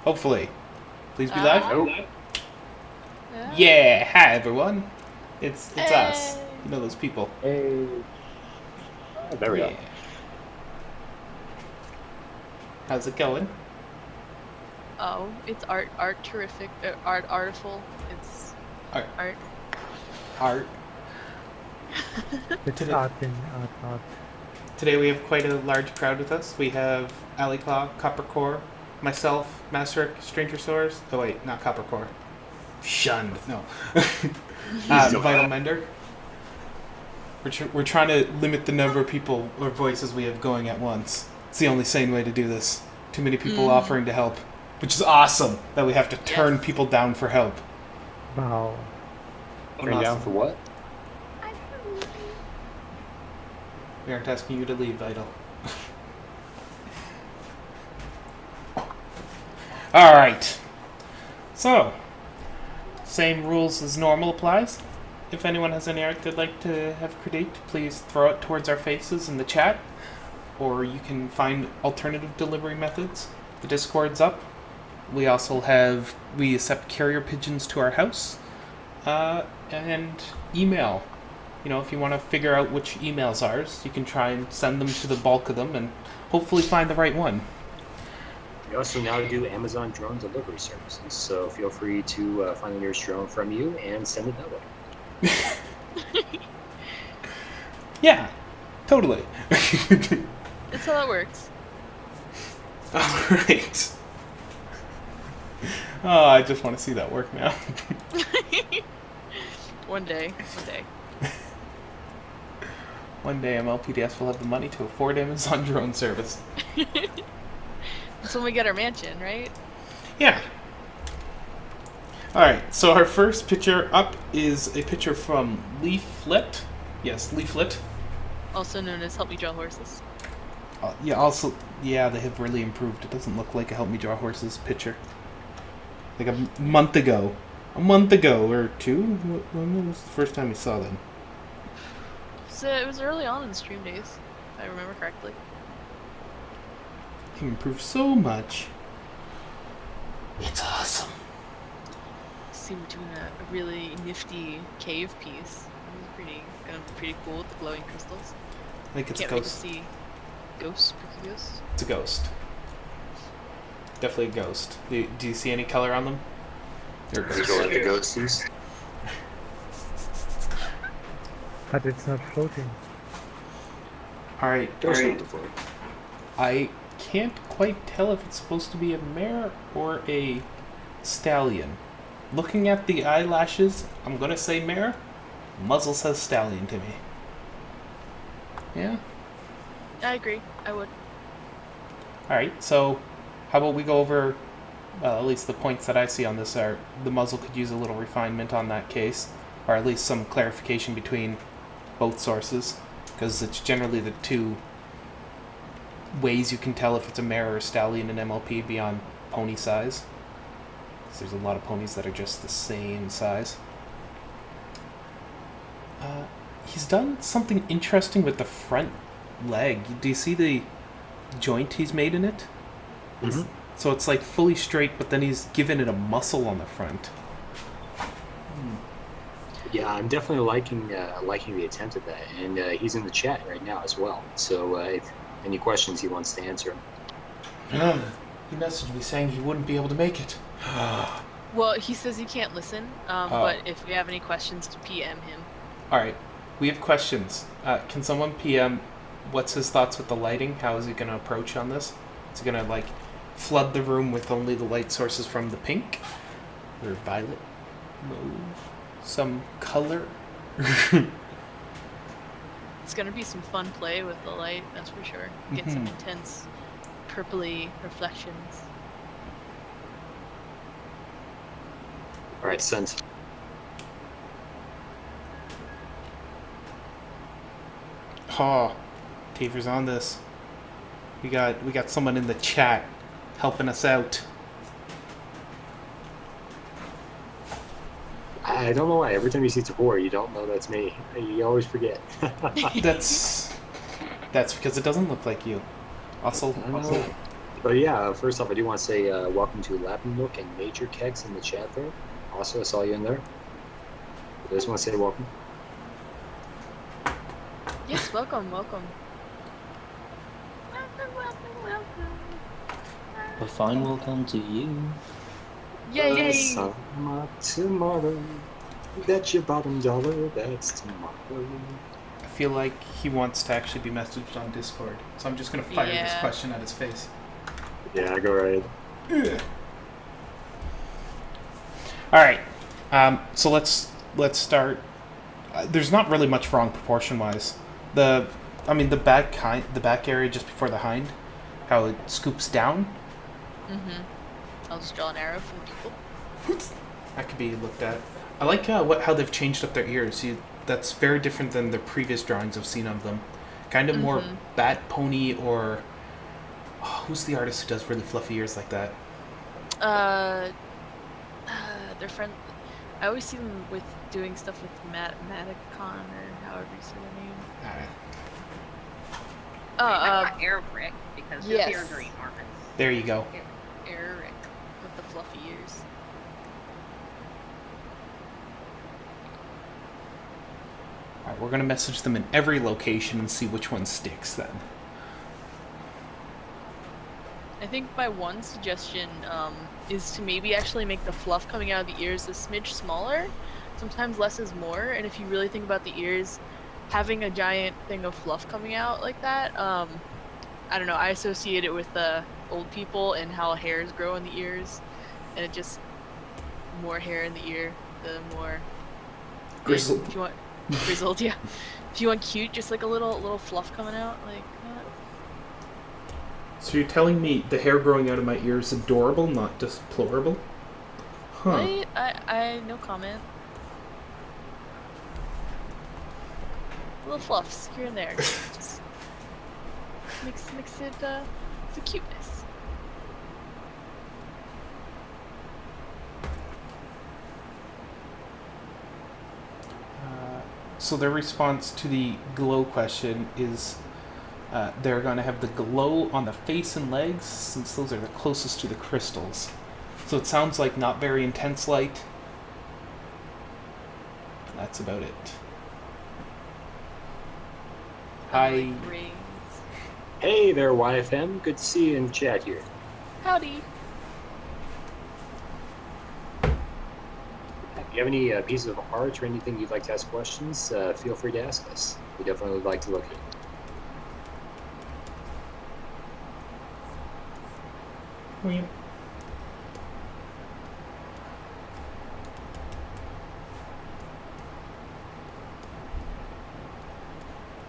Hopefully. Please be live. Nope. Yeah, hi everyone. It's Hey. us. You know those people. Hey. Oh, there we go. How's it going? Oh, it's art terrific, artful. It's Art. art. It's Today- art. Today we have quite a large crowd with us. We have Alley Claw, Coppercore, myself, Masteric, Stranger Source. Oh wait, not Coppercore. Shunned. No. Vital Mender. We're trying to limit the number of people or voices we have going at once. It's the only sane way to do this. Too many people offering to help, which is awesome that we have to turn people down for help. Wow. Turn down for what? We aren't asking you to leave, Vital. Alright. So, same rules as normal applies. If anyone has any art they'd like to have critiqued, please throw it towards our faces in the chat. Or you can find alternative delivery methods. The Discord's up. We accept carrier pigeons to our house. And email. You know, if you want to figure out which email's ours, you can try and send them to the bulk of them and hopefully find the right one. We also now do Amazon drone delivery services, so feel free to find the nearest drone from you and send it that way. Yeah, totally. That's how that works. Alright. Oh, I just want to see that work now. One day. One day MLPDS will have the money to afford Amazon drone service. That's when we get our mansion, right? Yeah. Alright, so our first picture up is a picture from Leaflet. Yes, Leaflet. Also known as Help Me Draw Horses. They have really improved. It doesn't look like a Help Me Draw Horses picture. Like a month ago or two? When was the first time we saw them? So it was early on in the stream days, if I remember correctly. They improved so much. It's awesome. See, we're doing a really nifty cave piece. It was gonna be pretty cool with the glowing crystals. I think it's Can't a wait to ghost. see spooky ghosts. It's a ghost. Definitely a ghost. Do you see any color on them? They're Does it go like the ghosties? But it's not floating. Alright, Ghost alright. on the floor. I can't quite tell if it's supposed to be a mare or a stallion. Looking at the eyelashes, I'm gonna say mare. Muzzle says stallion to me. Yeah? I agree. I would. Alright, so how about we go over, at least the points that I see on this are, the muzzle could use a little refinement on that case, or at least some clarification between both sources, because it's generally the two ways you can tell if it's a mare or a stallion in MLP beyond pony size. 'Cause there's a lot of ponies that are just the same size. He's done something interesting with the front leg. Do you see the joint he's made in it? Mm-hmm. So it's like fully straight, but then he's given it a muscle on the front. Yeah, I'm definitely liking the attempt at that, and he's in the chat right now as well. So if any questions he wants to answer. He messaged me saying he wouldn't be able to make it. Well, he says he can't listen, but if we have any questions, to PM him. Alright, we have questions. Can someone PM what's his thoughts with the lighting? How is he going to approach on this? Is he going to, flood the room with only the light sources from the pink? Or violet? Mauve? Some color? It's gonna be some fun play with the light, that's for sure. Get some intense purpley reflections. All right, sent. Oh, Taver's on this. We got someone in the chat helping us out. I don't know why. Every time you see Tabor, you don't know that's me. You always forget. That's because it doesn't look like you. Also, But But yeah, first off, I do want to say welcome to Lappin Nook and Major Kegs in the chat there. Also, I saw you in there. I just want to say welcome. Yes, welcome. A fine welcome to you. Yay! Summer tomorrow. Bet your bottom dollar that's tomorrow. I feel like he wants to actually be messaged on Discord, so I'm just gonna fire this Yeah. question at his face. Yeah, go right. All right. So let's start. There's not really much wrong proportion-wise. The back area just before the hind, how it scoops down. I'll just draw an arrow for the people. That could be looked at. I like how they've changed up their ears. That's very different than the previous drawings I've seen of them. Kind of more bat pony or who's the artist who does really fluffy ears like that? Their friend. I always see them with doing stuff with Maticon or however you say their name. Eric, because his yes. ears are enormous. There you go. Eric with the fluffy ears. All right, we're gonna message them in every location and see which one sticks then. I think my one suggestion is to maybe actually make the fluff coming out of the ears a smidge smaller. Sometimes less is more, and if you really think about the ears, having a giant thing of fluff coming out like that, I don't know, I associate it with old people and how hairs grow in the ears, and it just, more hair in the ear, the more... Grizzled. If you want, grizzled, yeah. If you want cute, just like a little fluff coming out, like that. So you're telling me the hair growing out of my ear is adorable, not deplorable? Huh. Right? I no comment. Little fluffs here and there. Just mix it for cuteness. So their response to the glow question is they're going to have the glow on the face and legs, since those are the closest to the crystals. So it sounds like not very intense light. That's about it. Hi. Like rings. Hey there, YFM. Good to see you in the chat here. Howdy. If you have any pieces of art or anything you'd like to ask questions, feel free to ask us. We definitely would like to look at it.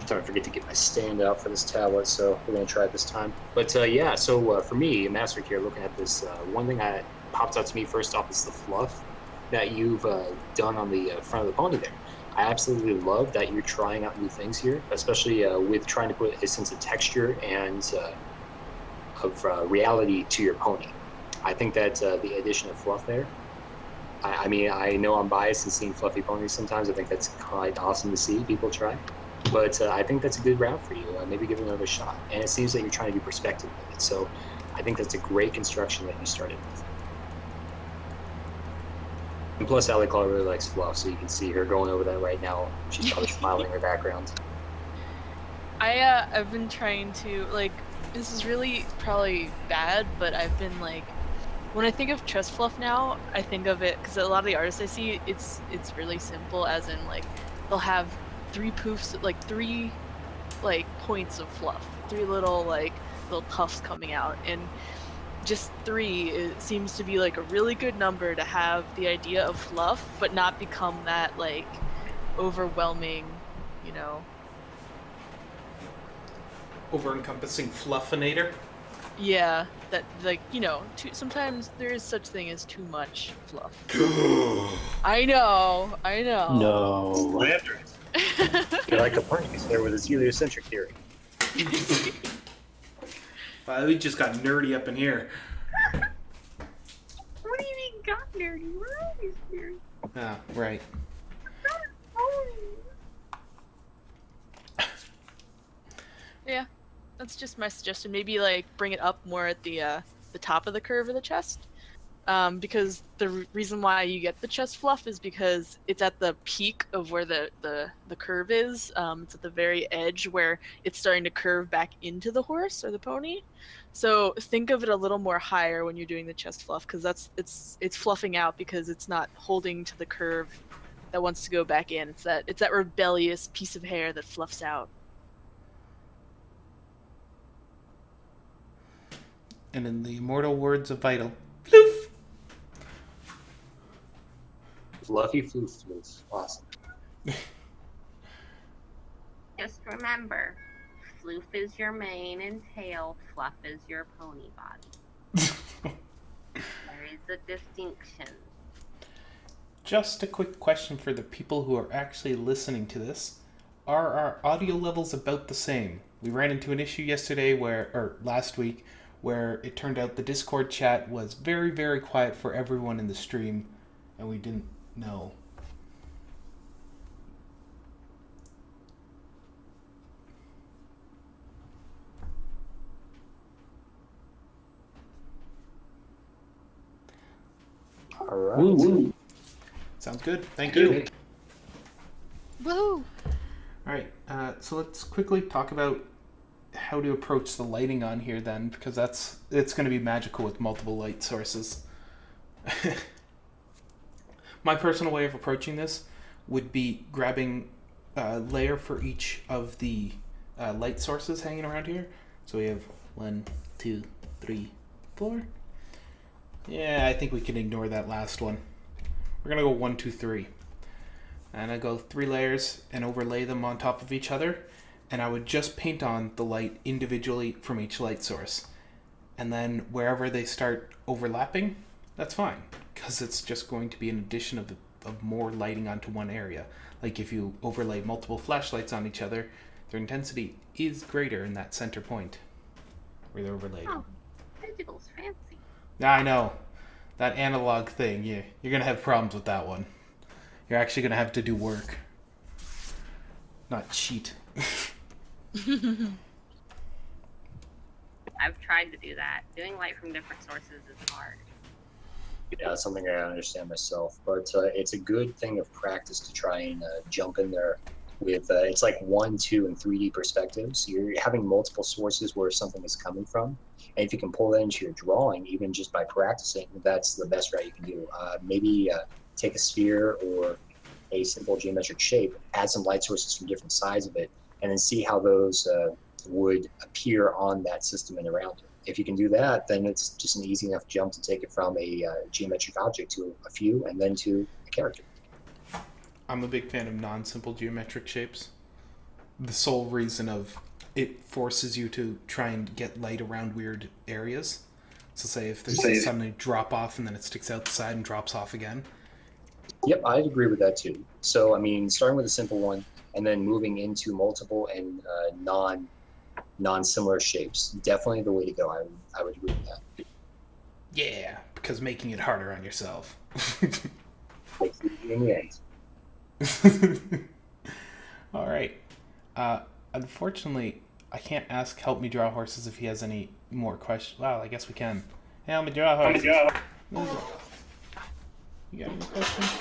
Don't forget to get my stand out for this tablet, so we're going to try it this time. But yeah, so for me, Master here, looking at this, one thing that pops out to me first off is the fluff that you've done on the front of the pony there. I absolutely love that you're trying out new things here, especially with trying to put a sense of texture and of reality to your pony. I think that the addition of fluff there, I mean, I know I'm biased in seeing fluffy ponies sometimes. I think that's quite awesome to see people try. But I think that's a good route for you. Maybe give it another shot. And it seems that you're trying to do perspective with it. So I think that's a great construction that you started with. And plus, Allie Claw really likes fluff, so you can see her going over that right now. She's probably smiling in the background. I've been trying to, like, this is really probably bad, but I've been, like, when I think of chest fluff now, I think of it, because a lot of the artists I see, it's really simple, as in, like, they'll have three poofs, like, three, like, points of fluff. Three little tufts coming out, and just three, it seems to be, like, a really good number to have the idea of fluff, but not become that, like, overwhelming, you know... Over-encompassing fluffinator? Yeah, that, like, you know, sometimes there is such thing as too much fluff. I know. No. After it. You're like Copernicus there with his heliocentric theory. Wow, we just got nerdy up in here. What do you mean got nerdy? We're always nerdy. Ah, right. Yeah. That's just my suggestion. Maybe like bring it up more at the top of the curve of the chest. Because the reason why you get the chest fluff is because it's at the peak of where the curve is. It's at the very edge where it's starting to curve back into the horse or the pony. So think of it a little more higher when you're doing the chest fluff, because it's fluffing out because it's not holding to the curve that wants to go back in. It's that rebellious piece of hair that fluffs out. And in the immortal words of Vital, floof! Fluffy floof floof. Awesome. Just remember, floof is your mane and tail, fluff is your pony body. There is a distinction. Just a quick question for the people who are actually listening to this. Are our audio levels about the same? We ran into an issue last week, where it turned out the Discord chat was very, very quiet for everyone in the stream, and we didn't know. All right. Woo. Sounds good. Thank you. Woo! Alright, so let's quickly talk about how to approach the lighting on here then, because it's going to be magical with multiple light sources. My personal way of approaching this would be grabbing a layer for each of the light sources hanging around here. So we have 1, 2, 3, 4. Yeah, I think we can ignore that last one. We're going to go 1, 2, 3. And I go 3 layers and overlay them on top of each other, and I would just paint on the light individually from each light source. And then wherever they start overlapping, that's fine, because it's just going to be an addition of more lighting onto one area. Like if you overlay multiple flashlights on each other, their intensity is greater in that center point where they're overlaid. Oh, digital's fancy. I know, that analog thing, you're going to have problems with that one. You're actually going to have to do work, not cheat. I've tried to do that. Doing light from different sources is hard. Yeah, that's something I understand myself, but it's a good thing of practice to try and jump in there with it's like 1, 2, and 3D perspectives. You're having multiple sources where something is coming from, and if you can pull that into your drawing, even just by practicing, that's the best route you can do. Maybe take a sphere or a simple geometric shape, add some light sources from different sides of it, and then see how those would appear on that system and around it. If you can do that, then it's just an easy enough jump to take it from a geometric object to a few, and then to a character. I'm a big fan of non-simple geometric shapes. The sole reason of it forces you to try and get light around weird areas. So say if there's a suddenly drop off and then it sticks out the side and drops off again. Yep, I'd agree with that too. So, I mean, starting with a simple one and then moving into multiple and non-similar shapes, definitely the way to go. I would agree with that. Yeah, because making it harder on yourself. Makes it easy in the end. All right. Unfortunately, I can't ask Help Me Draw Horses if he has any more questions. Well, I guess we can. Hey, Help Me Draw Horses. You got any questions?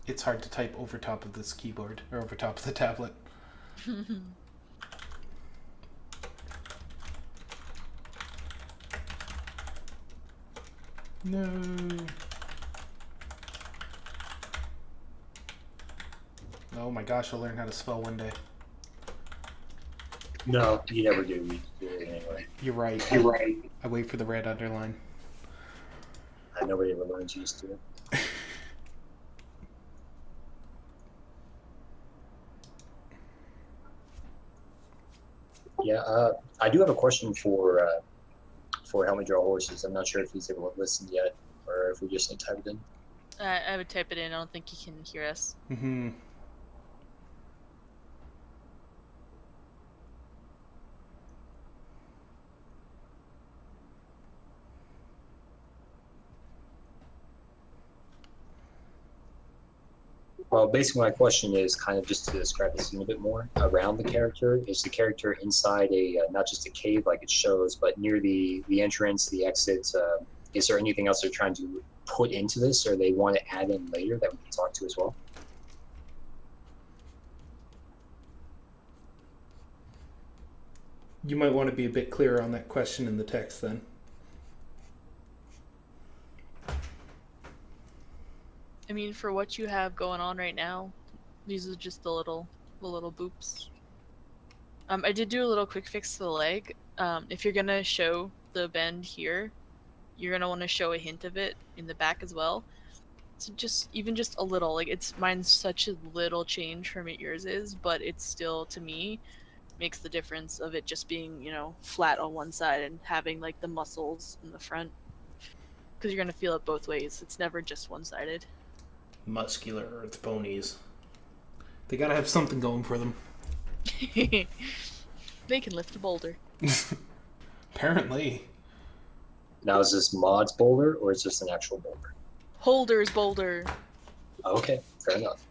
It's hard to type over top of this keyboard, or over top of the tablet. No. Oh my gosh, I'll learn how to spell one day. No, you never do. You do it anyway. You're right. I wait for the red underline. Nobody ever learns used to it. Yeah, I do have a question for Help Me Draw Horses. I'm not sure if he's able to listen yet, or if we just need to type it in. I would type it in. I don't think he can hear us. Mm-hmm. Well, basically, my question is kind of just to describe the scene a bit more around the character. Is the character inside a not just a cave like it shows, but near the entrance, the exit? Is there anything else they're trying to put into this, or they want to add in later that we can talk to as well? You might want to be a bit clearer on that question in the text then. I mean, for what you have going on right now, these are just the little boops. I did do a little quick fix to the leg. If you're gonna show the bend here, you're gonna want to show a hint of it in the back as well. So just a little, like mine's such a little change from what yours is, but it's still, to me, makes the difference of it just being, flat on one side and having like the muscles in the front. Because you're gonna feel it both ways. It's never just one-sided. Muscular earth ponies. They gotta have something going for them. They can lift a boulder. Apparently. Now, is this Mod's boulder or is this an actual boulder? Holder's boulder. Okay, fair enough.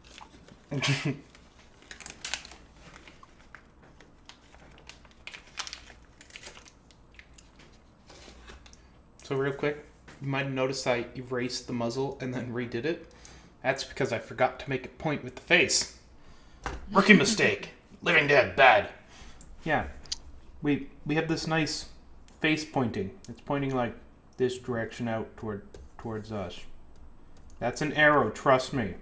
So real quick, you might have noticed I erased the muzzle and then redid it. That's because I forgot to make it point with the face. Rookie mistake. Living Dead, bad. Yeah, we have this nice face pointing. It's pointing like this direction out towards us. That's an arrow, trust me.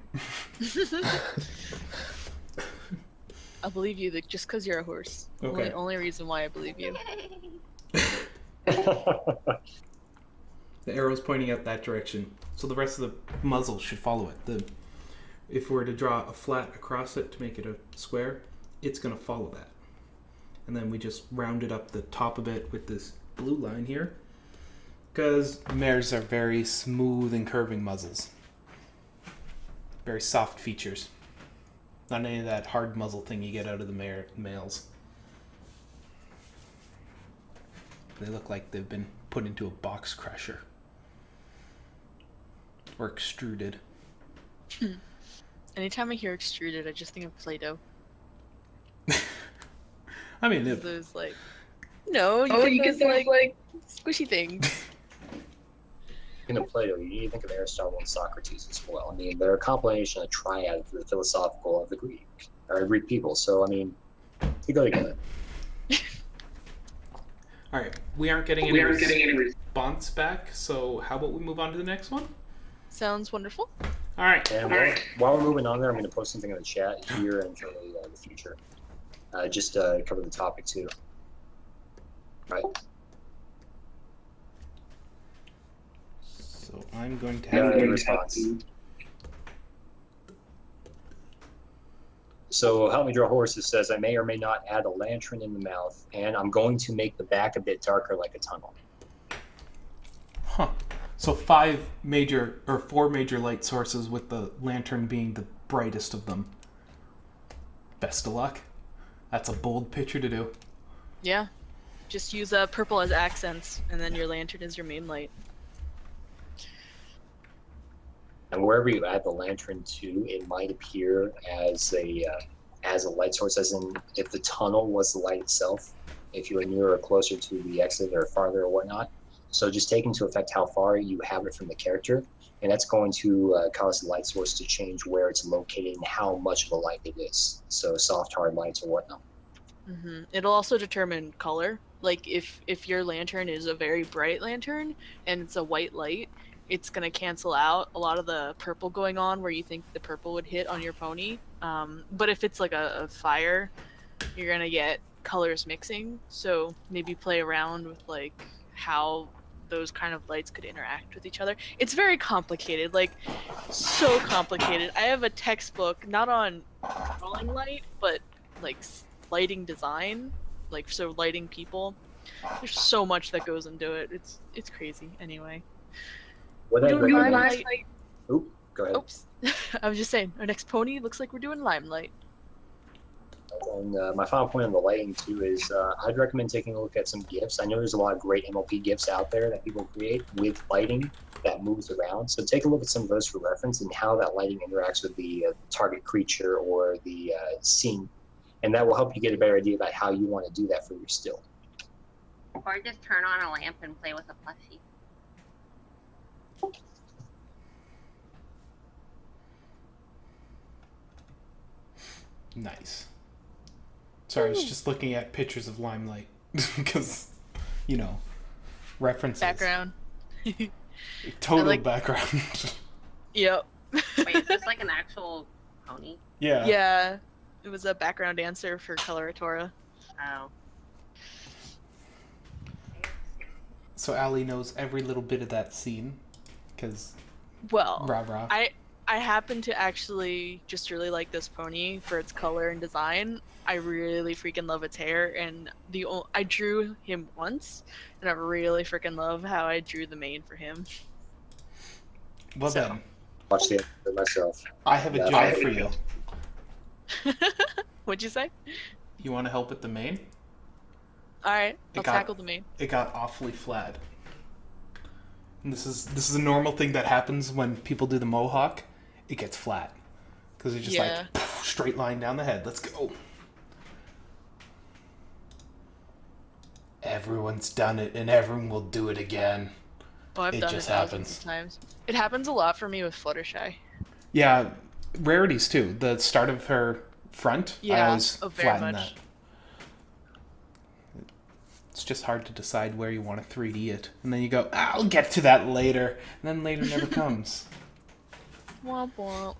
I'll believe you just because you're a horse. Okay. Only reason why I believe you. The arrow's pointing out that direction, so the rest of the muzzle should follow it. If we were to draw a flat across it to make it a square, it's going to follow that. And then we just rounded up the top of it with this blue line here, because mares are very smooth and curving muzzles. Very soft features. Not any of that hard muzzle thing you get out of the males. They look like they've been put into a box crusher. Or extruded. Anytime I hear extruded, I just think of Play-Doh. I mean, Those you get those like squishy things. In a Plato, you need to think of Aristotle and Socrates as well. I mean, they're a combination, a triad for the philosophical of the Greek people. So, I mean, they go together. All right, we aren't getting any response back, so how about we move on to the next one? Sounds wonderful. All right. And while we're moving on there, I'm going to post something in the chat here and for the future. Just cover the topic too. Right. So I'm going to have a response. So Help Me Draw Horses says, I may or may not add a lantern in the mouth, and I'm going to make the back a bit darker like a tunnel. Huh. So 4 major light sources, with the lantern being the brightest of them. Best of luck. That's a bold picture to do. Yeah. Just use purple as accents, and then your lantern is your main light. And wherever you add the lantern to, it might appear as a light source, as in if the tunnel was the light itself, if you were nearer or closer to the exit or farther or whatnot. So just take into effect how far you have it from the character, and that's going to cause the light source to change where it's located and how much of a light it is. So soft, hard lights or whatnot. Mm-hmm. It'll also determine color. Like if your lantern is a very bright lantern and it's a white light, it's going to cancel out a lot of the purple going on where you think the purple would hit on your pony. But if it's like a fire, you're going to get colors mixing. So maybe play around with like how those kind of lights could interact with each other. It's very complicated, like so complicated. I have a textbook, not on drawing light, but like lighting design, like so lighting people. There's so much that goes into it. It's crazy. Anyway. What Oop, go ahead. Oops. I was just saying, our next pony looks like we're doing limelight. And my final point on the lighting too is I'd recommend taking a look at some GIFs. I know there's a lot of great MLP GIFs out there that people create with lighting that moves around. So take a look at some of those for reference and how that lighting interacts with the target creature or the scene. And that will help you get a better idea about how you want to do that for your still. Or just turn on a lamp and play with a plushie. Nice. Sorry, I was just looking at pictures of Limelight because, you know, references. Background. Total background. Yep. Wait, is this like an actual pony? Yeah. Yeah. It was a background dancer for Coloratura. Oh. So Allie knows every little bit of that scene because Well, rah. I happen to actually just really like this pony for its color and design. I really freaking love its hair, and I drew him once, and I really freaking love how I drew the mane for him. Well So. then, Watch the episode myself. I have a job for you. What'd you say? You want to help with the mane? All right, It I'll got- tackle the mane. It got awfully flat. And this is a normal thing that happens when people do the mohawk. It gets flat because it's just Yeah. like straight line down the head. Let's go. Everyone's done it, and everyone will do it again. Oh, I've It done just it thousands happens. of times. It happens a lot for me with Fluttershy. Yeah, rarities too. The start of her front, I Yeah, always very flatten much. that. It's just hard to decide where you want to 3D it. And then you go, I'll get to that later. And then later never comes. Womp womp.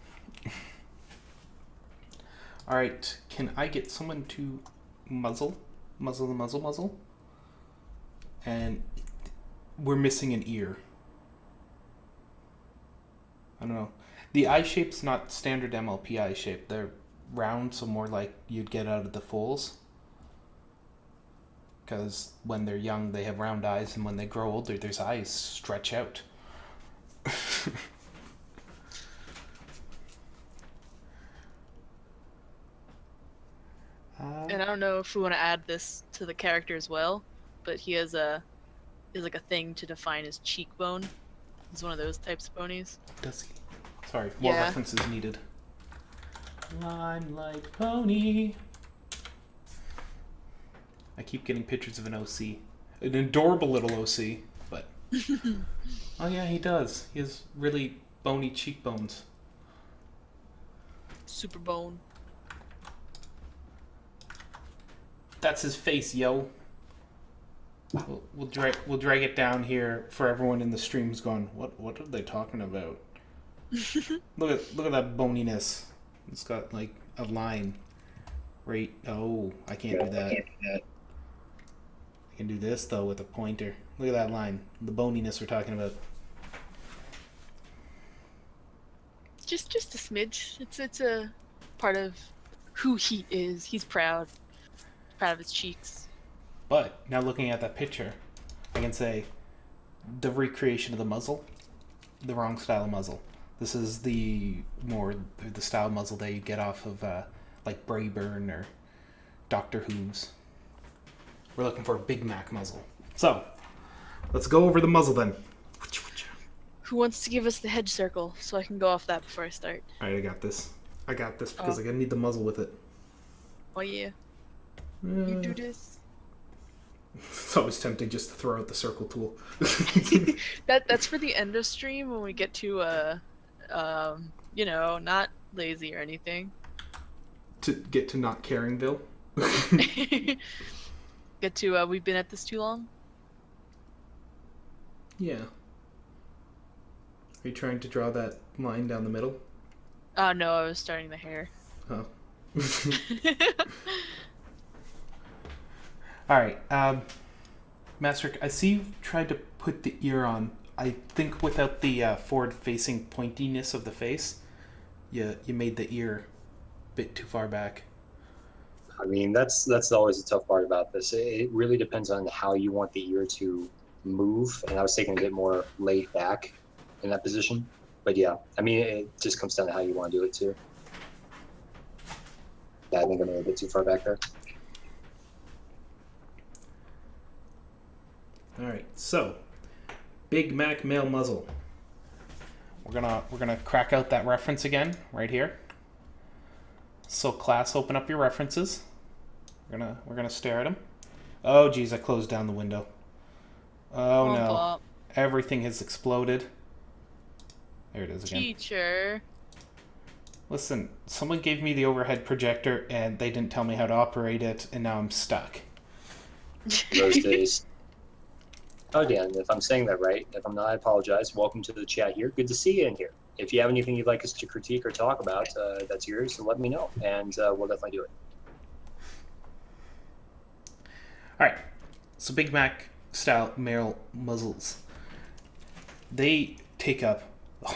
Alright, can I get someone to muzzle the muzzle? And we're missing an ear. I don't know. The eye shape's not standard MLP eye shape. They're round, so more like you'd get out of the foals. Because when they're young, they have round eyes, and when they grow older, their eyes stretch out. And I don't know if we want to add this to the character as well, but he has like a thing to define his cheekbone. He's one of those types of ponies. Does he? Sorry, more Yeah. references needed. Limelight pony. I keep getting pictures of an OC. An adorable little OC, but... oh yeah, he does. He has really bony cheekbones. Super bone. That's his face, yo. We'll drag it down here for everyone in the stream who's going, what are they talking about? look at that boniness. It's got like a line right. Oh, I can't do that. I can do this though with a pointer. Look at that line. The boniness we're talking about. Just a smidge. It's a part of who he is. He's proud. Proud of his cheeks. But now looking at that picture, I can say the recreation of the muzzle, the wrong style of muzzle. This is the style of muzzle that you get off of like Brayburn or Doctor Who's. We're looking for a Big Mac muzzle. So let's go over the muzzle then. Who wants to give us the hedge circle so I can go off that before I start? All right, I got this because I need the muzzle with it. Oh yeah. You do this. It's always tempting just to throw out the circle tool. That's for the end of stream when we get to not lazy or anything. To get to not caring, Bill. Get to we've been at this too long. Yeah. Are you trying to draw that line down the middle? Oh no, I was starting the hair. Oh. Alright, Master, I see you've tried to put the ear on. I think without the forward-facing pointiness of the face, you made the ear a bit too far back. I mean, that's always the tough part about this. It really depends on how you want the ear to move, and I was taking a bit more laid back in that position. But yeah, I mean, it just comes down to how you want to do it too. Yeah, I think I'm a little bit too far back there. All right, so Big Mac male muzzle. We're gonna crack out that reference again right here. So class, open up your references. We're gonna stare at them. Oh geez, I closed down the window. Oh Bump no, up. everything has exploded. There it is again. Teacher. Listen, someone gave me the overhead projector and they didn't tell me how to operate it, and now I'm stuck. Those days. Oh, Dan, if I'm saying that right, if I'm not, I apologize. Welcome to the chat here. Good to see you in here. If you have anything you'd like us to critique or talk about, that's yours, so let me know, and we'll definitely do it. All right, so Big Mac style male muzzles. They take up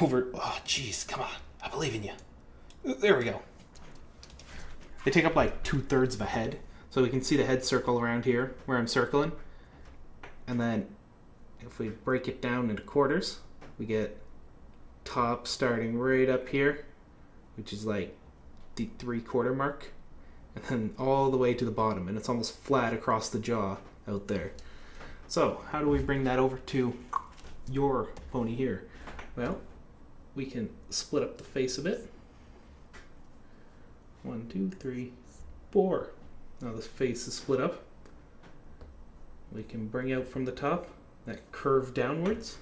over. Oh, jeez, come on! I believe in you. There we go. They take up like 2/3 of a head, so we can see the head circle around here where I'm circling, and then if we break it down into quarters, we get top starting right up here, which is like the 3/4 mark, and then all the way to the bottom, and it's almost flat across the jaw out there. So how do we bring that over to your pony here? Well, we can split up the face a bit. 1, 2, 3, 4. Now the face is split up. We can bring out from the top that curve downwards.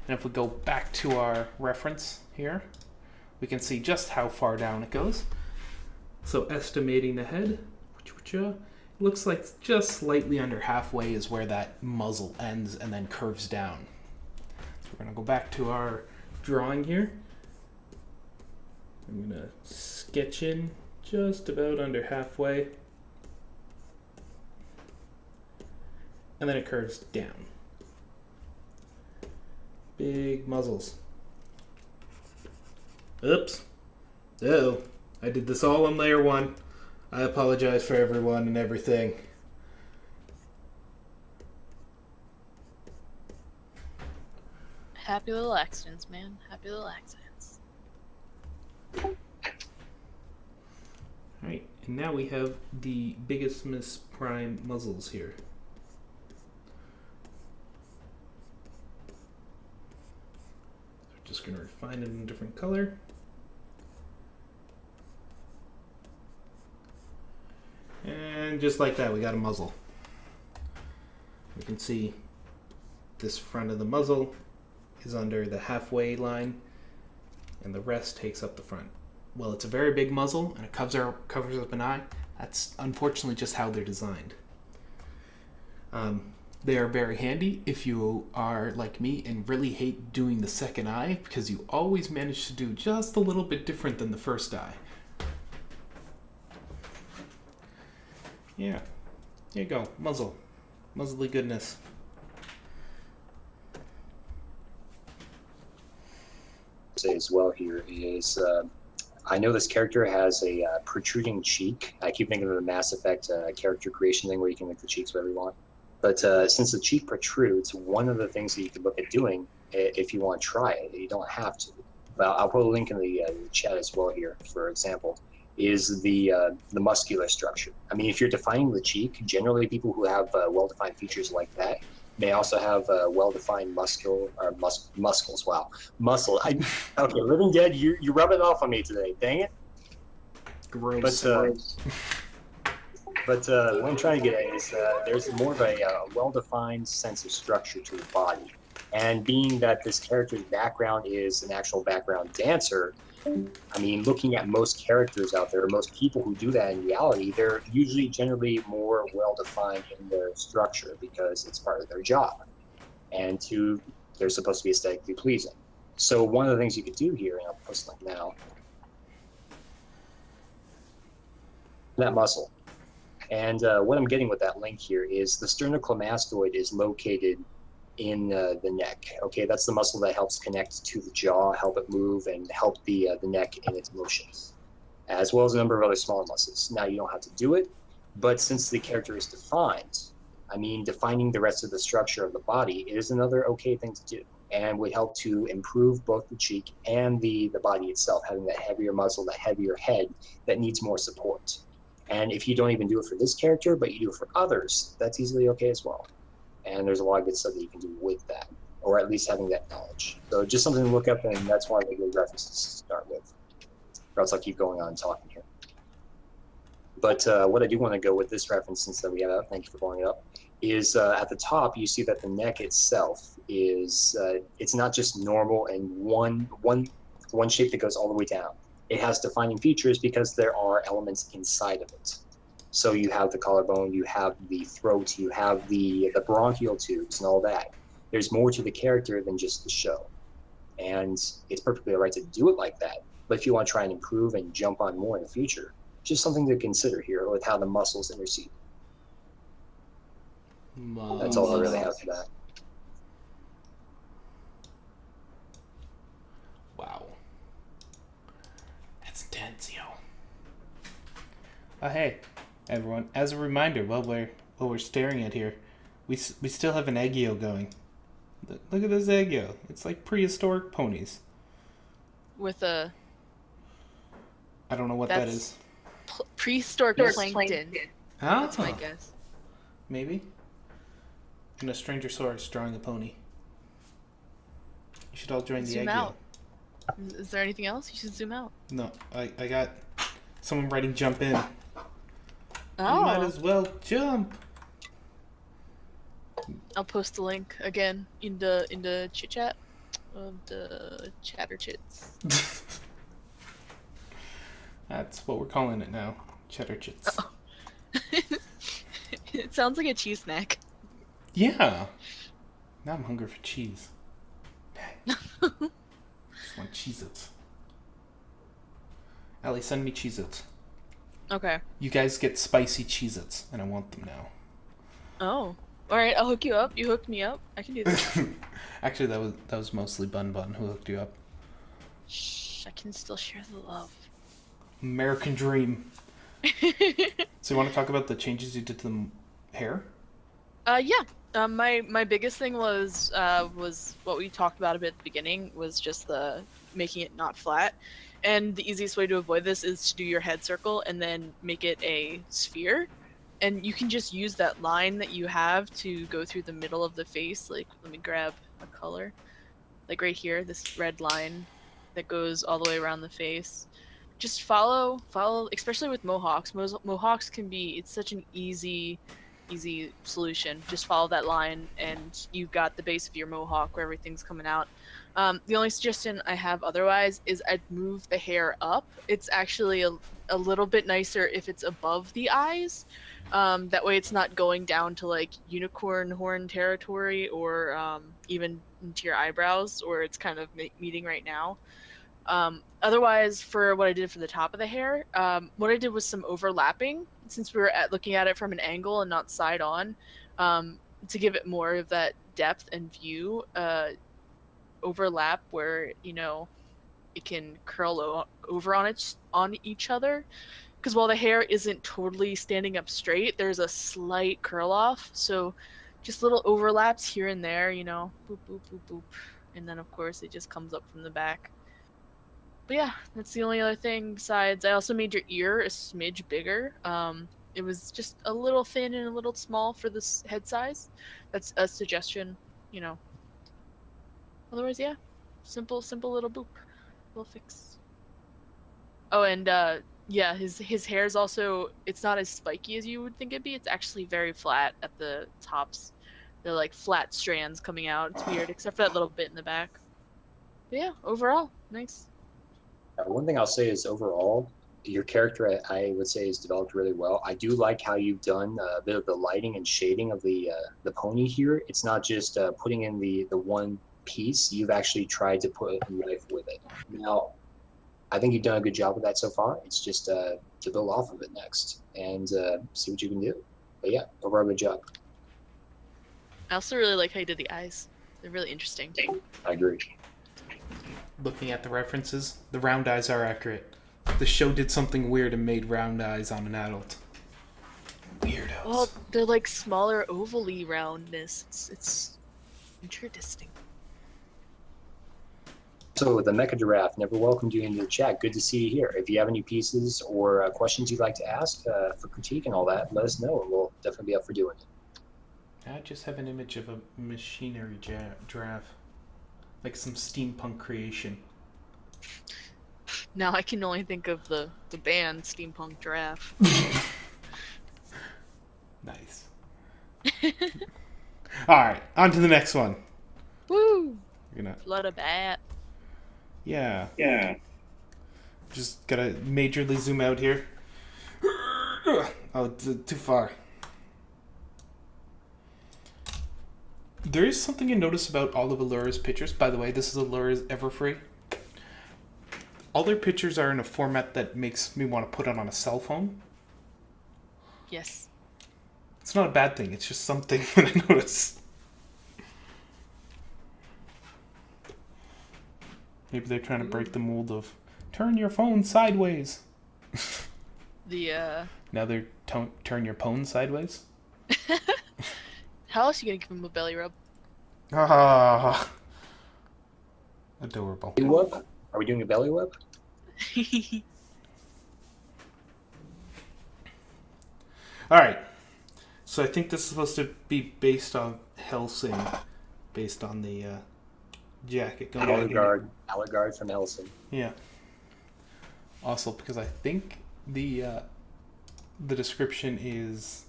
And if we go back to our reference here, we can see just how far down it goes. So estimating the head, it looks like just slightly under halfway is where that muzzle ends and then curves down. So we're gonna go back to our drawing here. I'm gonna sketch in just about under halfway. And then it curves down. Big muzzles. Oops. Oh, I did this all on layer 1. I apologize for everyone and everything. Happy little accidents, man. Happy little accidents. Alright, and now we have the biggest Miss Prime muzzles here. Just going to refine it in a different color. And just like that, we got a muzzle. We can see this front of the muzzle is under the halfway line, and the rest takes up the front. Well, it's a very big muzzle, and it covers up an eye. That's unfortunately just how they're designed. They are very handy if you are like me and really hate doing the second eye, because you always manage to do just a little bit different than the first eye. Yeah, there you go, muzzle. Muzzly goodness. Say as well here is I know this character has a protruding cheek. I keep thinking of the Mass Effect character creation thing where you can make the cheeks whatever you want. But since the cheek protrudes, one of the things that you could look at doing, if you want to try it, you don't have to, but I'll put a link in the chat as well here, for example, is the muscular structure. I mean, if you're defining the cheek, generally people who have well-defined features like that may also have well-defined muscles. Wow, muscle. Okay, Living Dead, you rub it off on me today. Dang it. Gross. But what I'm trying to get at is there's more of a well-defined sense of structure to the body. And being that this character's background is an actual background dancer, I mean, looking at most characters out there, most people who do that in reality, they're usually generally more well-defined in their structure because it's part of their job. And they're supposed to be aesthetically pleasing. So one of the things you could do here, and I'll post it now, that muscle. And what I'm getting with that link here is the sternocleidomastoid is located in the neck. Okay, that's the muscle that helps connect to the jaw, help it move, and help the neck in its motions, as well as a number of other smaller muscles. Now, you don't have to do it, but since the character is defined, I mean, defining the rest of the structure of the body is another okay thing to do, and would help to improve both the cheek and the body itself, having that heavier muscle, that heavier head that needs more support. And if you don't even do it for this character, but you do it for others, that's easily okay as well. And there's a lot of good stuff that you can do with that, or at least having that knowledge. So just something to look up, and that's one of the good references to start with. Or else I'll keep going on talking here. But what I do want to go with this reference, since that we have it, thank you for pulling it up, is at the top you see that the neck itself is it's not just normal and one shape that goes all the way down. It has defining features because there are elements inside of it. So you have the collarbone, you have the throat, you have the bronchial tubes and all that. There's more to the character than just the show. And it's perfectly all right to do it like that. But if you want to try and improve and jump on more in the future, just something to consider here with how the muscles intercede. That's all I really have for that. Wow. That's intense, yo. Hey, everyone. As a reminder, while we're staring at here, we still have an Eggio going. Look at this Eggio. It's like prehistoric ponies. With a... I don't know what that is. Prehistoric plankton. Huh? That's my guess. Maybe. And a Strangersaurus drawing a pony. You should all join the Zoom Eggio. out. Is there anything else? You should zoom out. No, I got someone writing jump in. Oh. You might as well jump. I'll post the link again in the chit chat of the chatter chits. That's what we're calling it now. Cheddar chits. Oh. It sounds like a cheese snack. Yeah. Now I'm hungry for cheese. Dang. Just want Cheez-Its. Allie, send me Cheez-Its. Okay. You guys get spicy Cheez-Its, and I want them now. Oh. Alright, I'll hook you up. You hooked me up. I can do this. Actually, that was mostly Bun Bun who hooked you up. Shh, I can still share the love. American Dream. So you want to talk about the changes you did to the hair? Yeah. My biggest thing was what we talked about a bit at the beginning, was just the making it not flat. And the easiest way to avoid this is to do your head circle and then make it a sphere. And you can just use that line that you have to go through the middle of the face. Like, let me grab a color. Like right here, this red line that goes all the way around the face. Just follow, especially with mohawks. Mohawks can be, it's such an easy solution. Just follow that line and you've got the base of your mohawk where everything's coming out. The only suggestion I have otherwise is I'd move the hair up. It's actually a little bit nicer if it's above the eyes. That way it's not going down to like unicorn horn territory or even into your eyebrows, or it's kind of meeting right now. Otherwise, for what I did for the top of the hair, what I did was some overlapping, since we were looking at it from an angle and not side on, to give it more of that depth and view, overlap where, you know, it can curl over on each other. Because while the hair isn't totally standing up straight, there's a slight curl off. So just little overlaps here and there, you know, boop, boop, boop, boop. And then, of course, it just comes up from the back. But yeah, that's the only other thing. Besides, I also made your ear a smidge bigger. It was just a little thin and a little small for this head size. That's a suggestion, you know. Otherwise, yeah, simple little boop, little fix. Oh, and yeah, his hair is also, it's not as spiky as you would think it'd be. It's actually very flat at the tops. They're like flat strands coming out. It's weird, except for that little bit in the back. But yeah, overall, nice. One thing I'll say is overall, your character, I would say, is developed really well. I do like how you've done a bit of the lighting and shading of the pony here. It's not just putting in the one piece. You've actually tried to put life with it. Now, I think you've done a good job with that so far. It's just to build off of it next and see what you can do. But yeah, overall, good job. I also really like how you did the eyes. They're really interesting. I agree. Looking at the references, the round eyes are accurate. The show did something weird and made round eyes on an adult. Weirdos. Well, they're like smaller ovally roundness. It's interesting. So the Mecha Giraffe never welcomed you into the chat. Good to see you here. If you have any pieces or questions you'd like to ask for critique and all that, let us know, and we'll definitely be up for doing it. I just have an image of a machinery giraffe, like some steampunk creation. Now I can only think of the band Steampunk Giraffe. Nice. All right, on to the next one. Woo! You're gonna, Flood a bat. yeah. Just gotta majorly zoom out here. Oh, too far. There is something you notice about all of Allura's pictures. By the way, this is Allura's Everfree. All their pictures are in a format that makes me want to put it on a cell phone. Yes. It's not a bad thing. It's just something that I notice. Maybe they're trying to break the mold of turn your phone sideways. Now they're turn your phone sideways. How else are you gonna give him a belly rub? Ah, adorable. Belly wub? Are we doing a belly wub? All right. So I think this is supposed to be based on Helsing, based on the jacket going on here. Allegard from Helsing. Yeah. Also, because I think the description is,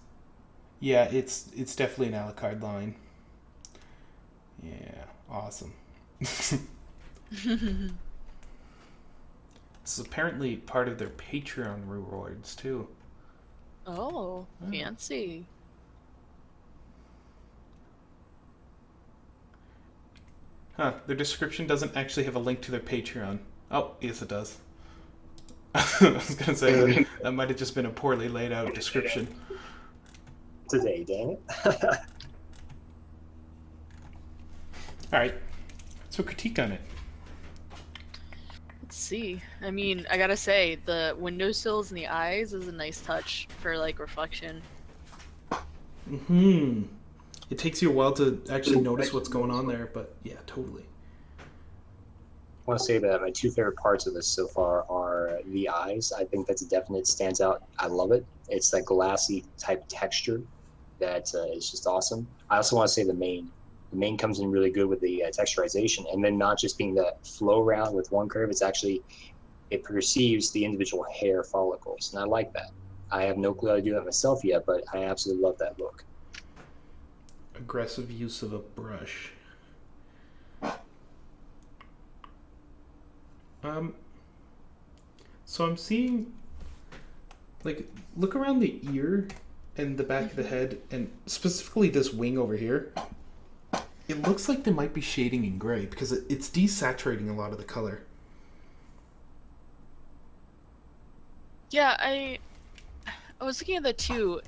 yeah, it's definitely an Alucard line. Yeah, awesome. This is apparently part of their Patreon rewards too. Oh, fancy. Huh, their description doesn't actually have a link to their Patreon. Oh, yes it does. I was gonna say that might have just been a poorly laid out description. Today, dang it. Alright, so critique on it. Let's see. I mean, I gotta say, the windowsills and the eyes is a nice touch for, like, reflection. Mm-hmm. It takes you a while to actually notice what's going on there, but yeah, totally. I want to say that my two favorite parts of this so far are the eyes. I think that's a definite stands out. I love it. It's that glassy type texture that is just awesome. I also want to say the mane. The mane comes in really good with the texturization, and then not just being that flow round with one curve. It's actually, it perceives the individual hair follicles, and I like that. I have no clue how to do that myself yet, but I absolutely love that look. Aggressive use of a brush. So I'm seeing, like, look around the ear and the back of the head, and specifically this wing over here. It looks like they might be shading in gray because it's desaturating a lot of the color. Yeah, I was looking at that too,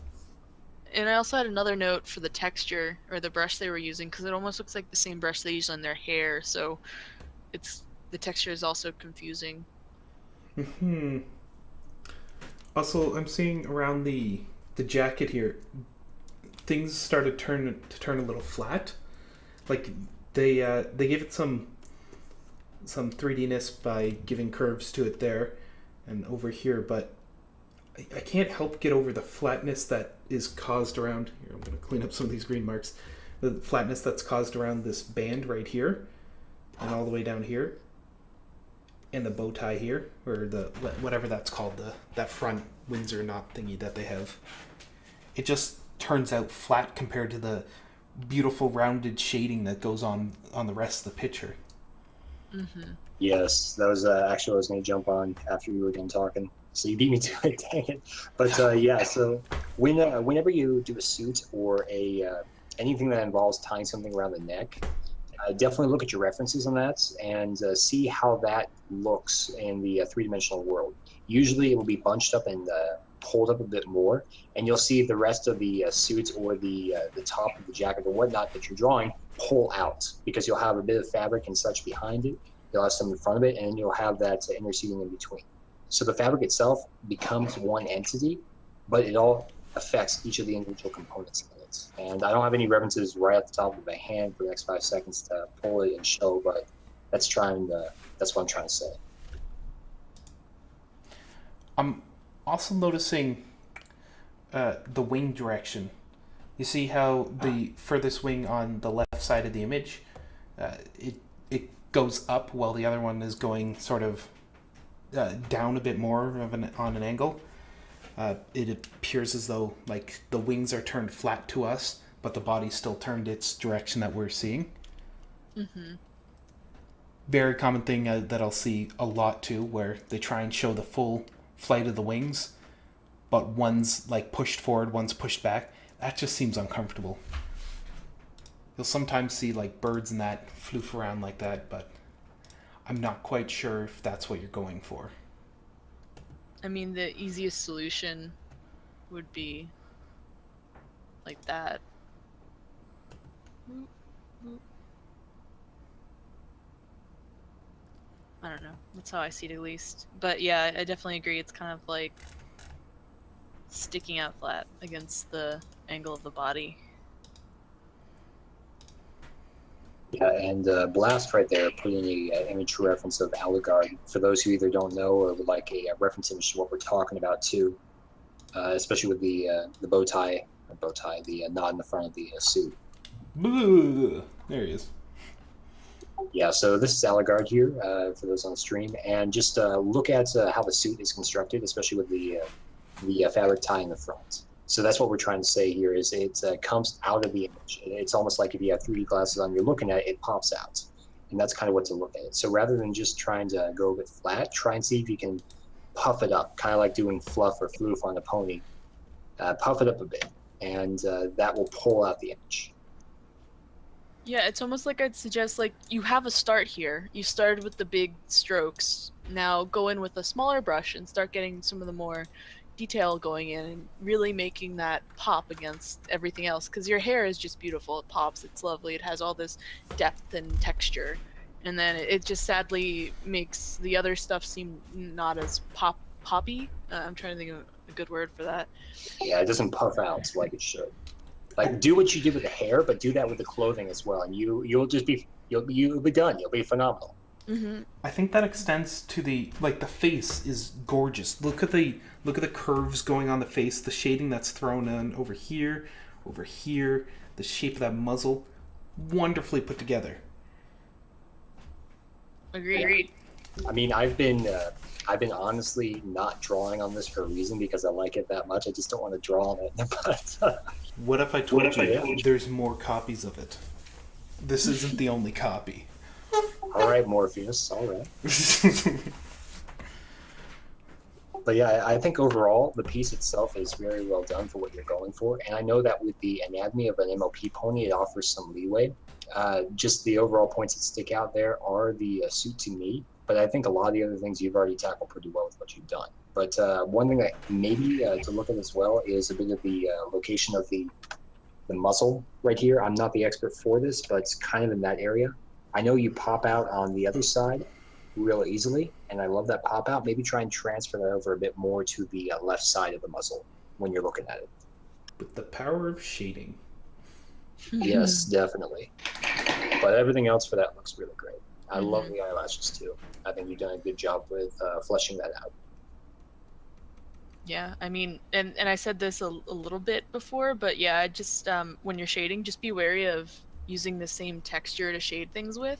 and I also had another note for the texture or the brush they were using, because it almost looks like the same brush they use on their hair, so the texture is also confusing. Hmm. Also, I'm seeing around the jacket here, things started to turn a little flat. Like they gave it some 3D-ness by giving curves to it there and over here, but I can't help get over the flatness that is caused around here. I'm going to clean up some of these green marks. The flatness that's caused around this band right here and all the way down here, and the bow tie here, or the whatever that's called, that front Windsor knot thingy that they have. It just turns out flat compared to the beautiful rounded shading that goes on the rest of the picture. Mm-hmm. Yes, that was actually what I was going to jump on after you were done talking. So you beat me to it, dang it. But yeah, so whenever you do a suit or anything that involves tying something around the neck, definitely look at your references on that and see how that looks in the three-dimensional world. Usually it will be bunched up and pulled up a bit more, and you'll see the rest of the suit or the top of the jacket or whatnot that you're drawing pull out, because you'll have a bit of fabric and such behind it, you'll have some in front of it, and then you'll have that interceding in between. So the fabric itself becomes one entity, but it all affects each of the individual components in it. And I don't have any references right at the top of my hand for the next 5 seconds to pull it and show, but That's what I'm trying to say. I'm also noticing the wing direction. You see how the furthest wing on the left side of the image, it goes up while the other one is going sort of down a bit more on an angle. It appears as though like the wings are turned flat to us, but the body's still turned its direction that we're seeing. Mm-hmm. Very common thing that I'll see a lot too, where they try and show the full flight of the wings, but one's like pushed forward, one's pushed back. That just seems uncomfortable. You'll sometimes see like birds and that floof around like that, but I'm not quite sure if that's what you're going for. I mean, the easiest solution would be like that. I don't know. That's how I see it, at least. But yeah, I definitely agree. It's kind of like sticking out flat against the angle of the body. Yeah, and Blast right there put in a image reference of Allegard. For those who either don't know or would like a reference image to what we're talking about too, especially with the the knot in the front of the suit. There he is. Yeah, so this is Allegard here for those on the stream, and just look at how the suit is constructed, especially with the fabric tie in the front. So that's what we're trying to say here is it comes out of the image. It's almost like if you have 3D glasses on, you're looking at it, it pops out. And that's kind of what to look at. So rather than just trying to go a bit flat, try and see if you can puff it up, kind of like doing fluff or floof on a pony. Puff it up a bit, and that will pull out the image. Yeah, it's almost like I'd suggest, like, you have a start here. You started with the big strokes. Now go in with a smaller brush and start getting some of the more detail going in and really making that pop against everything else. Because your hair is just beautiful. It pops. It's lovely. It has all this depth and texture. And then it just sadly makes the other stuff seem not as poppy. I'm trying to think of a good word for that. Yeah, it doesn't puff out like it should. Like, do what you did with the hair, but do that with the clothing as well, and you'll be done. You'll be phenomenal. Mm-hmm. I think that extends to the face is gorgeous. Look at the curves going on the face, the shading that's thrown in over here, the shape of that muzzle, wonderfully put together. Agreed. I mean, I've been honestly not drawing on this for a reason because I like it that much. I just don't want to draw on it. But what if I told you there's more copies of it? This isn't the only copy. All right, Morpheus. All right. But yeah, I think overall the piece itself is very well done for what you're going for, and I know that with the anatomy of an MLP pony, it offers some leeway. Just the overall points that stick out there are the suit to me, but I think a lot of the other things you've already tackled pretty well with what you've done. But one thing that maybe to look at as well is a bit of the location of the muzzle right here. I'm not the expert for this, but it's kind of in that area. I know you pop out on the other side real easily, and I love that pop out. Maybe try and transfer that over a bit more to the left side of the muzzle when you're looking at it. With the power of shading. Yes, definitely. But everything else for that looks really great. I love the eyelashes too. I think you've done a good job with fleshing that out. Yeah, I mean, and I said this a little bit before, but yeah, just when you're shading, just be wary of using the same texture to shade things with.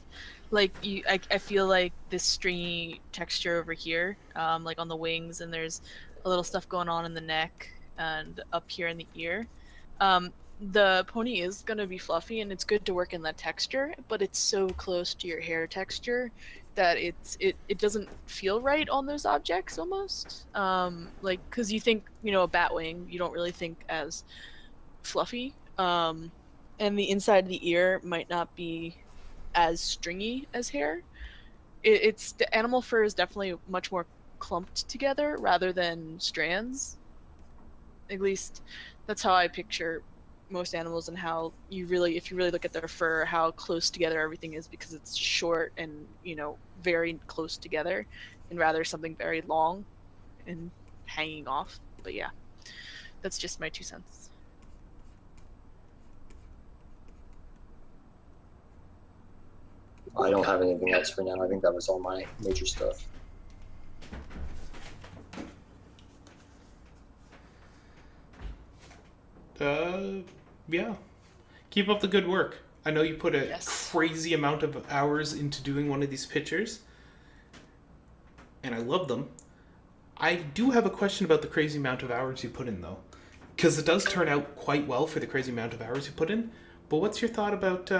Like I feel like this stringy texture over here, like on the wings, and there's a little stuff going on in the neck and up here in the ear. The pony is gonna be fluffy, and it's good to work in that texture, but it's so close to your hair texture that it doesn't feel right on those objects almost. Like, because you think, a bat wing, you don't really think as fluffy. And the inside of the ear might not be as stringy as hair. It's the animal fur is definitely much more clumped together rather than strands. At least that's how I picture most animals, and how if you really look at their fur, how close together everything is, because it's short and very close together, and rather something very long and hanging off. But yeah, that's just my 2 cents. I don't have anything else for now. I think that was all my major stuff. Yeah. Keep up the good work. I know you put a Yes. crazy amount of hours into doing one of these pictures, and I love them. I do have a question about the crazy amount of hours you put in, though, because it does turn out quite well for the crazy amount of hours you put in. But what's your thought about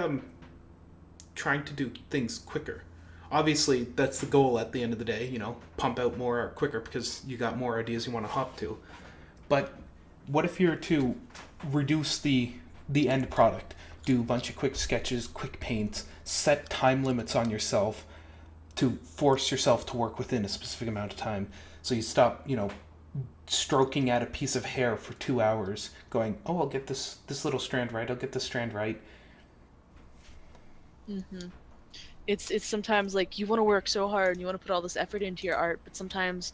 trying to do things quicker? Obviously, that's the goal at the end of the day, pump out more art quicker because you got more ideas you want to hop to. But what if you're to reduce the end product? Do a bunch of quick sketches, quick paints, set time limits on yourself to force yourself to work within a specific amount of time. So you stop, stroking at a piece of hair for 2 hours, going, oh, I'll get this little strand right, I'll get this strand right. Mm-hmm. It's sometimes like you want to work so hard and you want to put all this effort into your art, but sometimes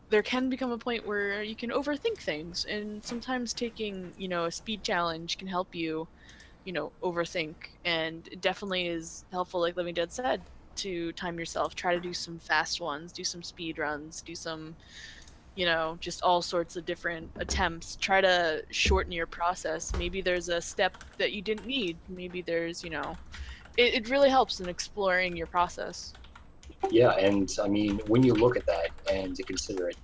there can become a point where you can overthink things, and sometimes taking, a speed challenge can help you, overthink, and it definitely is helpful, like Living Dead said, to time yourself, try to do some fast ones, do some speed runs, do some, just all sorts of different attempts, try to shorten your process. Maybe there's a step that you didn't need, maybe there's, it really helps in exploring your process. Yeah, and I mean, when you look at that and to consider it,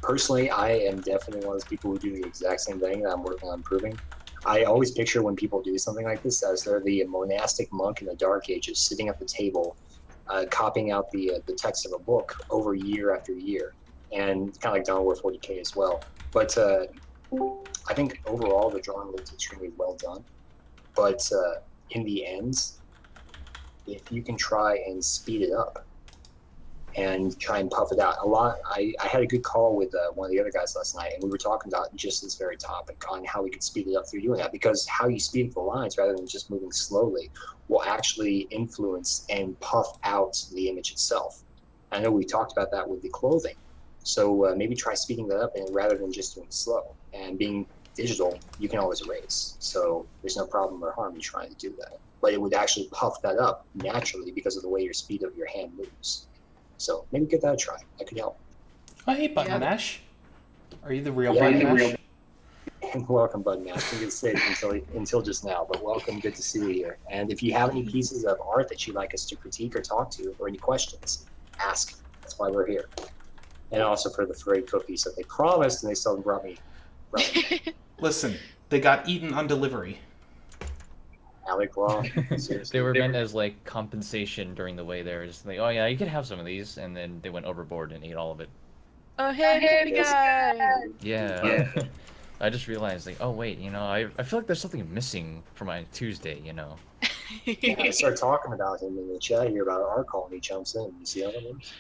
personally, I am definitely one of those people who do the exact same thing that I'm working on improving. I always picture when people do something like this as they're the monastic monk in the Dark Ages, sitting at the table, copying out the text of a book over year after year, and kind of like Dawn War 40K as well. But I think overall the drawing looks extremely well done. But in the end, if you can try and speed it up and try and puff it out a lot. I had a good call with one of the other guys last night, and we were talking about just this very topic on how we could speed it up through doing that, because how you speed up the lines rather than just moving slowly will actually influence and puff out the image itself. I know we talked about that with the clothing, so maybe try speeding that up, and rather than just doing slow. And being digital, you can always erase, so there's no problem or harm in trying to do that. But it would actually puff that up naturally because of the way your speed of your hand moves. So maybe give that a try. That could help. Oh, hey, Button Yeah. Mash. Are you the real Yeah, Button I'm the Mash? real- And welcome, Bud Mash. I didn't say it until just now, but welcome. Good to see you here. And if you have any pieces of art that you'd like us to critique or talk to, or any questions, ask. That's why we're here. And also for the free cookies that they promised and they still brought me. Listen, they got eaten on delivery. Alec Law. They were meant as like compensation during the way there. Just like, oh yeah, you can have some of these, and then they went overboard and ate all of it. Oh, hey, baby guy! Yeah. I just realized, like, oh wait, I feel like there's something missing for my Tuesday, Yeah, I start talking about him in the chat here about our call, and he jumps in. You see how that works?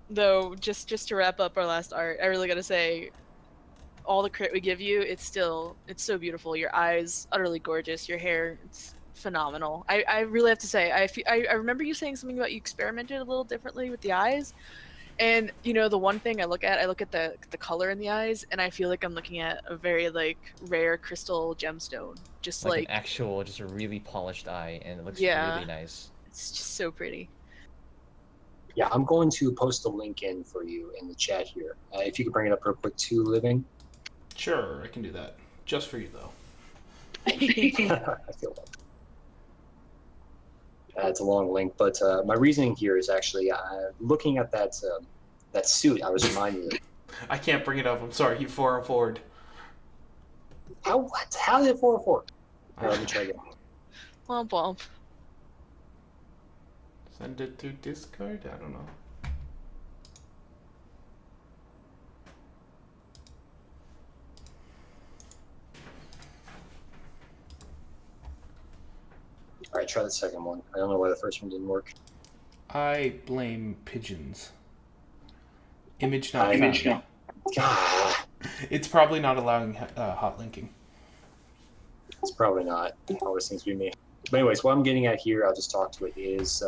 Though, just to wrap up our last art, I really gotta say, all the credit we give you, it's so beautiful. Your eyes, utterly gorgeous. Your hair, it's phenomenal. I really have to say, I remember you saying something about you experimented a little differently with the eyes. And the one thing I look at the color in the eyes, and I feel like I'm looking at a very rare crystal gemstone, just like an actual, just a really polished eye, and it looks really nice. It's just so pretty. Yeah, I'm going to post a link in for you in the chat here. If you could bring it up real quick too, Living. Sure, I can do that. Just for you, though. I feel that. It's a long link, but my reasoning here is actually looking at that suit. I was reminded of. I can't bring it up. I'm sorry. You 404'd. How what? How did it 404? Let me try again. Womp womp. Send it through Discord? I don't know. All right, try the second one. I don't know why the first one didn't work. I blame pigeons. Image not found. Ah, It's probably not allowing hot linking. it's probably not. Always seems to be me. But anyways, what I'm getting at here, I'll just talk to it, is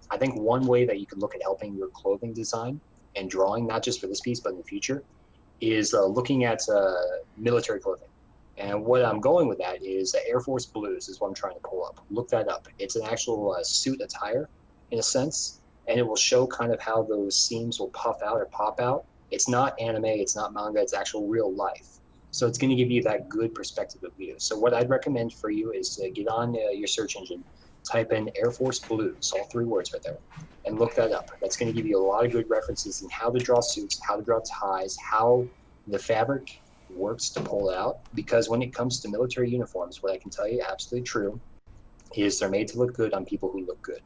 I think one way that you can look at helping your clothing design and drawing, not just for this piece, but in the future, is looking at military clothing. And what I'm going with that is Air Force Blues is what I'm trying to pull up. Look that up. It's an actual suit attire, in a sense, and it will show kind of how those seams will puff out or pop out. It's not anime, it's not manga, it's actual real life. So it's going to give you that good perspective of view. So what I'd recommend for you is to get on your search engine, type in Air Force Blues, all 3 words right there, and look that up. That's going to give you a lot of good references in how to draw suits, how to draw ties, how the fabric works to pull it out. Because when it comes to military uniforms, what I can tell you absolutely true is they're made to look good on people who look good.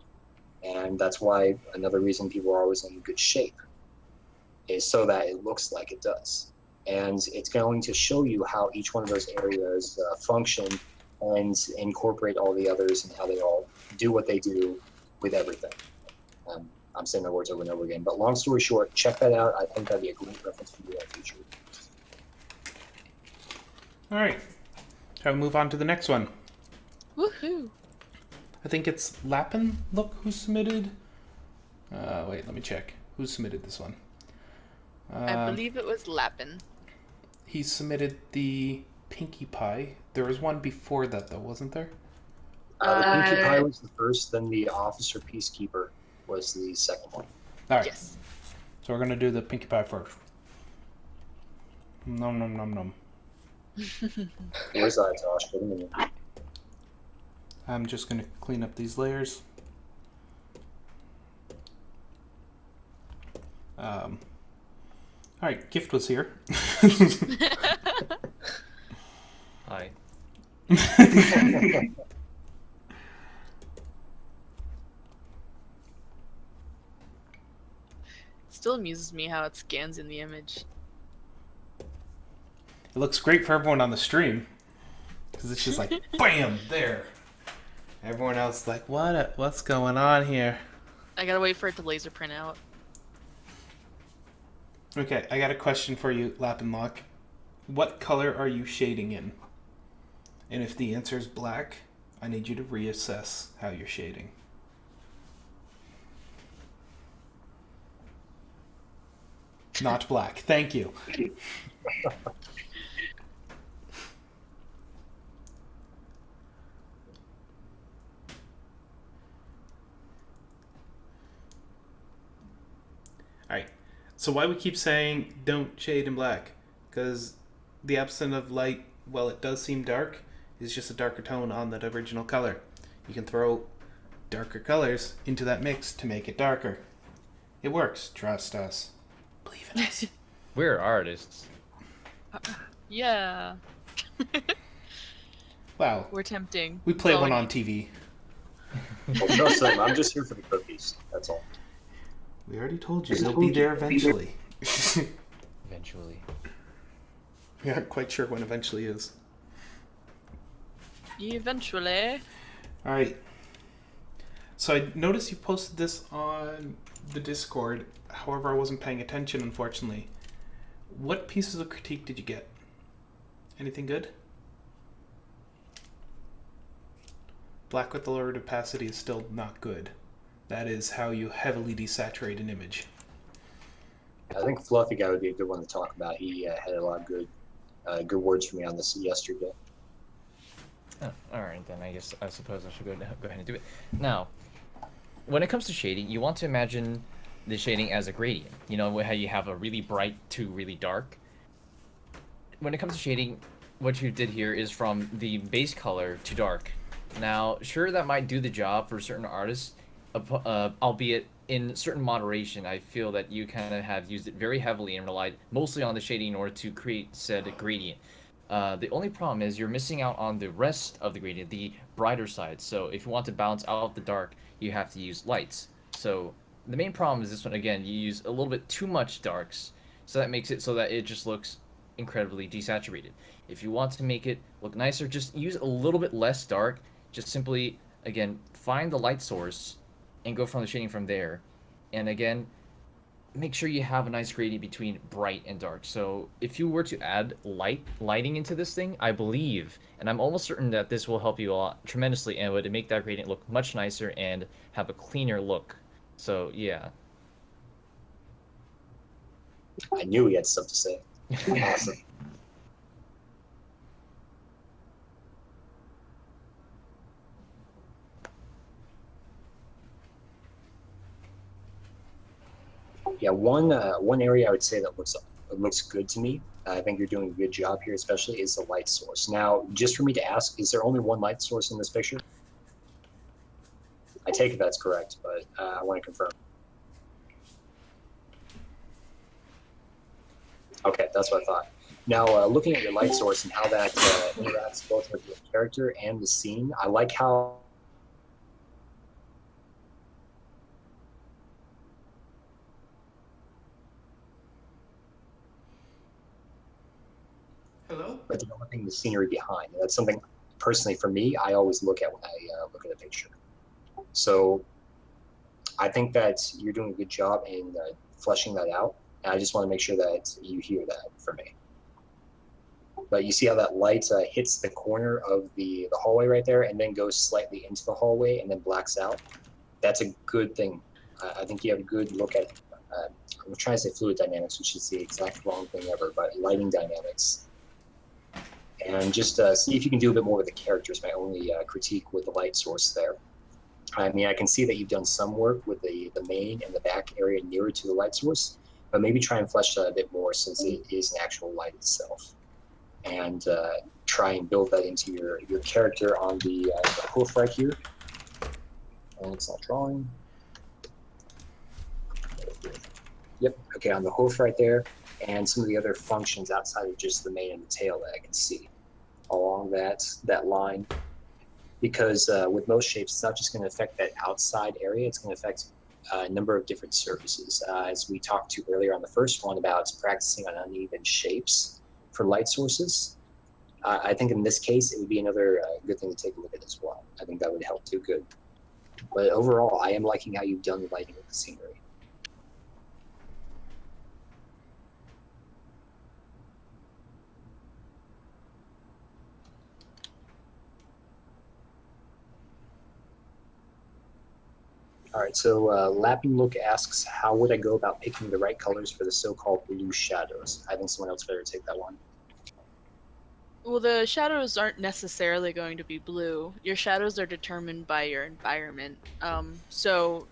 And that's why another reason people are always in good shape is so that it looks like it does. And it's going to show you how each one of those areas function and incorporate all the others and how they all do what they do with everything. I'm saying the words over and over again, but long story short, check that out. I think that'd be a great reference for you in the future. All right. Shall we move on to the next one? Woohoo! I think it's Lapin. Look who submitted. Wait, let me check. Who submitted this one? I believe it was Lapin. He submitted the Pinkie Pie. There was one before that, though, wasn't there? The Pinkie Pie was the first, then the Officer Peacekeeper was the second one. All right. Yes. So we're going to do the Pinkie Pie first. Nom nom nom nom. Where's that, Tosh? Wait a minute. I'm just going to clean up these layers. All right, Gift was here. Hi. It still amuses me how it scans in the image. It looks great for everyone on the stream because it's just like bam there. Everyone else is like, what's going on here? I gotta wait for it to laser print out. Okay, I got a question for you, Lapin Lock. What color are you shading in? And if the answer is black, I need you to reassess how you're shading. Not black. Thank you. Alright, so why we keep saying don't shade in black? Because the absence of light, while it does seem dark, is just a darker tone on that original color. You can throw darker colors into that mix to make it darker. It works. Trust us. Believe in us. We're artists. Yeah. Wow. We're tempting. We play That's all one we on need. TV. Well, trust them. I'm just here for the cookies. That's all. We already told you they'll be there eventually. Eventually. We aren't quite sure when eventually is. Eventually. Alright. So I noticed you posted this on the Discord. However, I wasn't paying attention, unfortunately. What pieces of critique did you get? Anything good? Black with the lowered opacity is still not good. That is how you heavily desaturate an image. I think Fluffy Guy would be a good one to talk about. He had a lot of good words for me on this yesterday. Oh, alright, then I suppose I should go ahead and do it. Now, when it comes to shading, you want to imagine the shading as a gradient. You know how you have a really bright to really dark? When it comes to shading, what you did here is from the base color to dark. Now, sure, that might do the job for certain artists, albeit in certain moderation. I feel that you kind of have used it very heavily and relied mostly on the shading in order to create said gradient. The only problem is you're missing out on the rest of the gradient, the brighter side. So if you want to balance out the dark, you have to use lights. So the main problem is this one, again, you use a little bit too much darks, so that makes it so that it just looks incredibly desaturated. If you want to make it look nicer, just use a little bit less dark. Just simply, again, find the light source and go from the shading from there. And again, make sure you have a nice gradient between bright and dark. So if you were to add lighting into this thing, I believe, and I'm almost certain that this will help you a lot tremendously and would make that gradient look much nicer and have a cleaner look. So yeah. I knew he had stuff to say. Awesome. Yeah, one area I would say that looks good to me. I think you're doing a good job here, especially is the light source. Now, just for me to ask, is there only one light source in this picture? I take it that's correct, but I want to confirm. Okay, that's what I thought. Now, looking at your light source and how that interacts both with your character and the scene, I like how Hello? but developing the scenery behind. And that's something, personally, for me, I always look at when I look at a picture. So I think that you're doing a good job in fleshing that out. And I just want to make sure that you hear that from me. But you see how that light hits the corner of the hallway right there and then goes slightly into the hallway and then blacks out? That's a good thing. I think you have a good look at, I'm trying to say fluid dynamics, which is the exact wrong thing ever, but lighting dynamics. And just see if you can do a bit more with the characters, my only critique with the light source there. I mean, I can see that you've done some work with the main and the back area nearer to the light source, but maybe try and flesh that a bit more since it is an actual light itself. And try and build that into your character on the hoof right here. And it's not drawing. Yep, okay, on the hoof right there, and some of the other functions outside of just the mane and the tail that I can see along that line. Because with most shapes, it's not just going to affect that outside area, it's going to affect a number of different surfaces. As we talked to earlier on the first one about practicing on uneven shapes for light sources, I think in this case, it would be another good thing to take a look at as well. I think that would help too good. But overall, I am liking how you've done the lighting of the scenery. All right, so Lapping Look asks, how would I go about picking the right colors for the so-called blue shadows? I think someone else better take that one. Well, the shadows aren't necessarily going to be blue. Your shadows are determined by your environment. So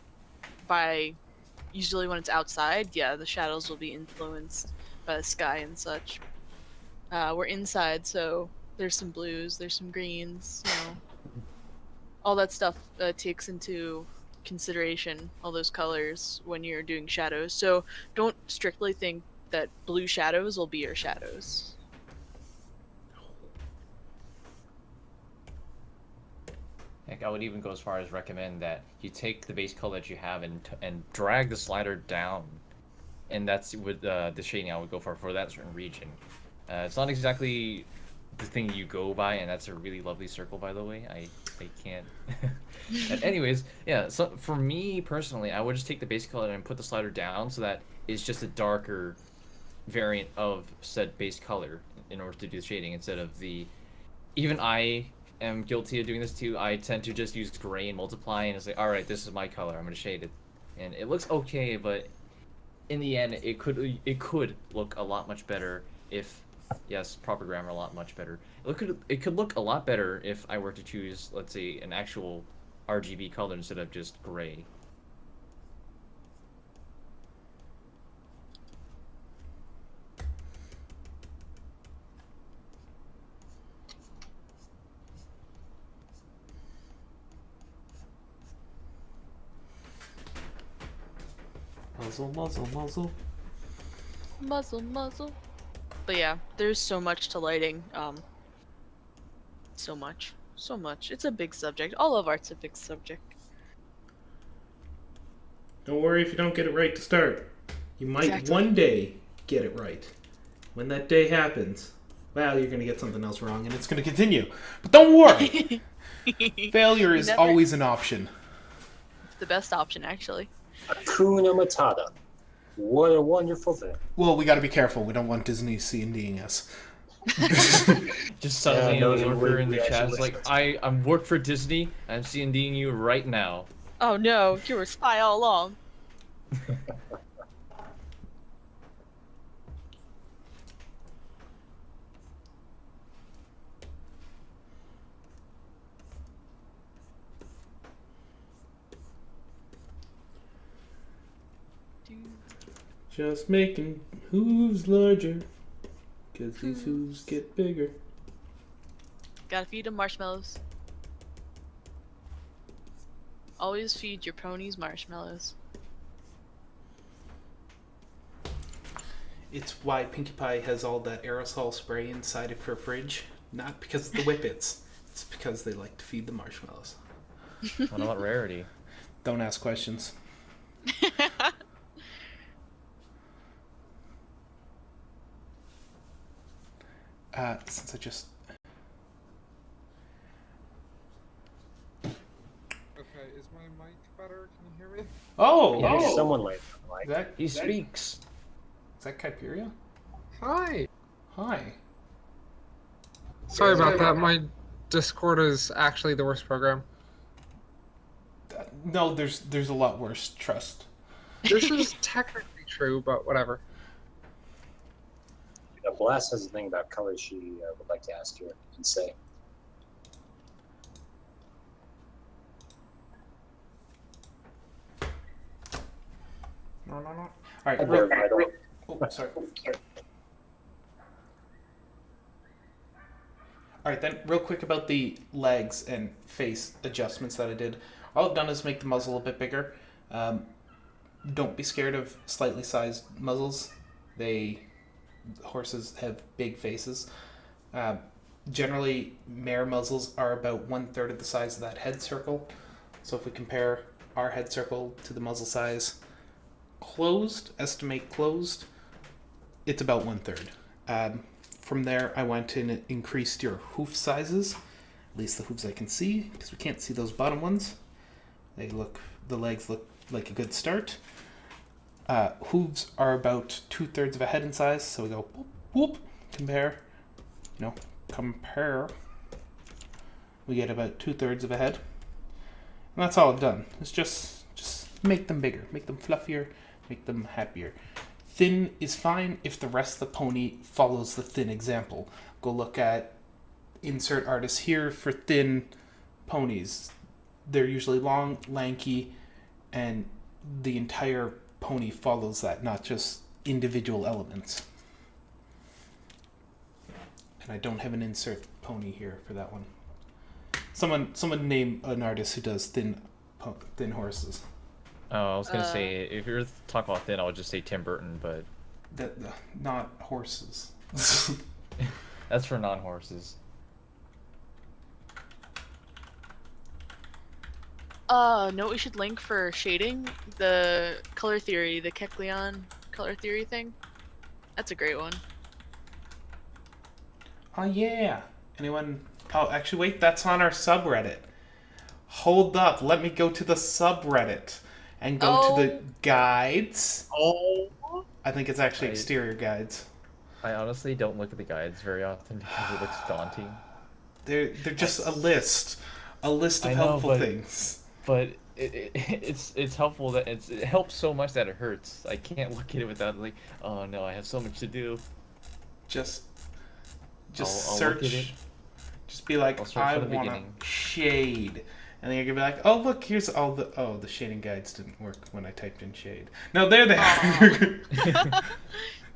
usually when it's outside, yeah, the shadows will be influenced by the sky and such. We're inside, so there's some blues, there's some greens, all that stuff takes into consideration all those colors when you're doing shadows. So don't strictly think that blue shadows will be your shadows. Heck, I would even go as far as recommend that you take the base color that you have and drag the slider down, and that's with the shading I would go for that certain region. It's not exactly the thing you go by, and that's a really lovely circle, by the way. I can't. And anyways, yeah. So for me personally, I would just take the base color and put the slider down so that it's just a darker variant of said base color in order to do the shading instead of the. Even I am guilty of doing this too. I tend to just use gray and multiply and say, all right, this is my color. I'm gonna shade it, and it looks okay, but in the end, it could look a lot much better if, yes, proper grammar, a lot much better. It could look a lot better if I were to choose, let's say, an actual RGB color instead of just gray. Muzzle, muzzle, muzzle. Muzzle, muzzle. But yeah, there's so much to lighting. So much. It's a big subject. All of art's a big subject. Don't worry if you don't get it right to start. You might Exactly. one day get it right. When that day happens, well, you're going to get something else wrong and it's going to continue. But don't worry! Failure is always an option. It's the best option, actually. Hakuna Matata. What a wonderful thing. Well, we got to be careful. We don't want Disney C&Ding us. Just suddenly no, a worker in the we chat is actually like, I'm work for Disney. I'm C&Ding you right now. Oh no, you were a spy all along. Just making hooves larger, cause these hooves get bigger. Gotta feed them marshmallows. Always feed your ponies marshmallows. It's why Pinkie Pie has all that aerosol spray inside of her fridge. Not because of the whippets. It's because they like to feed the marshmallows. What about Rarity? Don't ask questions. Since I just... Okay, is my mic better? Can you hear me? Oh! Yeah, Oh! someone like that. He speaks. Is that Kyperia? Hi. Hi. Sorry about that. My Discord is actually the worst program. No, there's a lot worse. Trust. This is technically true, but whatever. Blast has a thing about colors she would like to ask you and say. No. All right. I don't. Oh, sorry. All right, then, real quick about the legs and face adjustments that I did. All I've done is make the muzzle a bit bigger. Don't be scared of slightly sized muzzles. Horses have big faces. Generally, mare muzzles are about 1/3 of the size of that head circle. So if we compare our head circle to the muzzle size, estimate closed, it's about 1/3. From there, I went and increased your hoof sizes, at least the hooves I can see, because we can't see those bottom ones. The legs look like a good start. Hooves are about 2/3 of a head in size, so we go whoop, whoop, compare. We get about 2/3 of a head. And that's all I've done. It's just make them bigger, make them fluffier, make them happier. Thin is fine if the rest of the pony follows the thin example. Go look at insert artists here for thin ponies. They're usually long, lanky, and the entire pony follows that, not just individual elements. And I don't have an insert pony here for that one. Someone name an artist who does thin horses. Oh, I was gonna say, if you're talking about thin, I would just say Tim Burton, but... Not horses. That's for non-horses. No, we should link for shading the color theory, the Kecleon color theory thing. That's a great one. Oh yeah. Anyone? Oh, actually, wait. That's on our subreddit. Hold up. Let me go to the subreddit and go to the guides. Oh. I think it's actually exterior guides. I honestly don't look at the guides very often because it looks daunting. They're just a list of helpful things. But it's helpful that it helps so much that it hurts. I can't look at it without like, oh no, I have so much to do. Just I'll search. look at it. Just be like, I want to shade. And then you're gonna be like, oh look, here's all the shading guides didn't work when I typed in shade. No, there they are.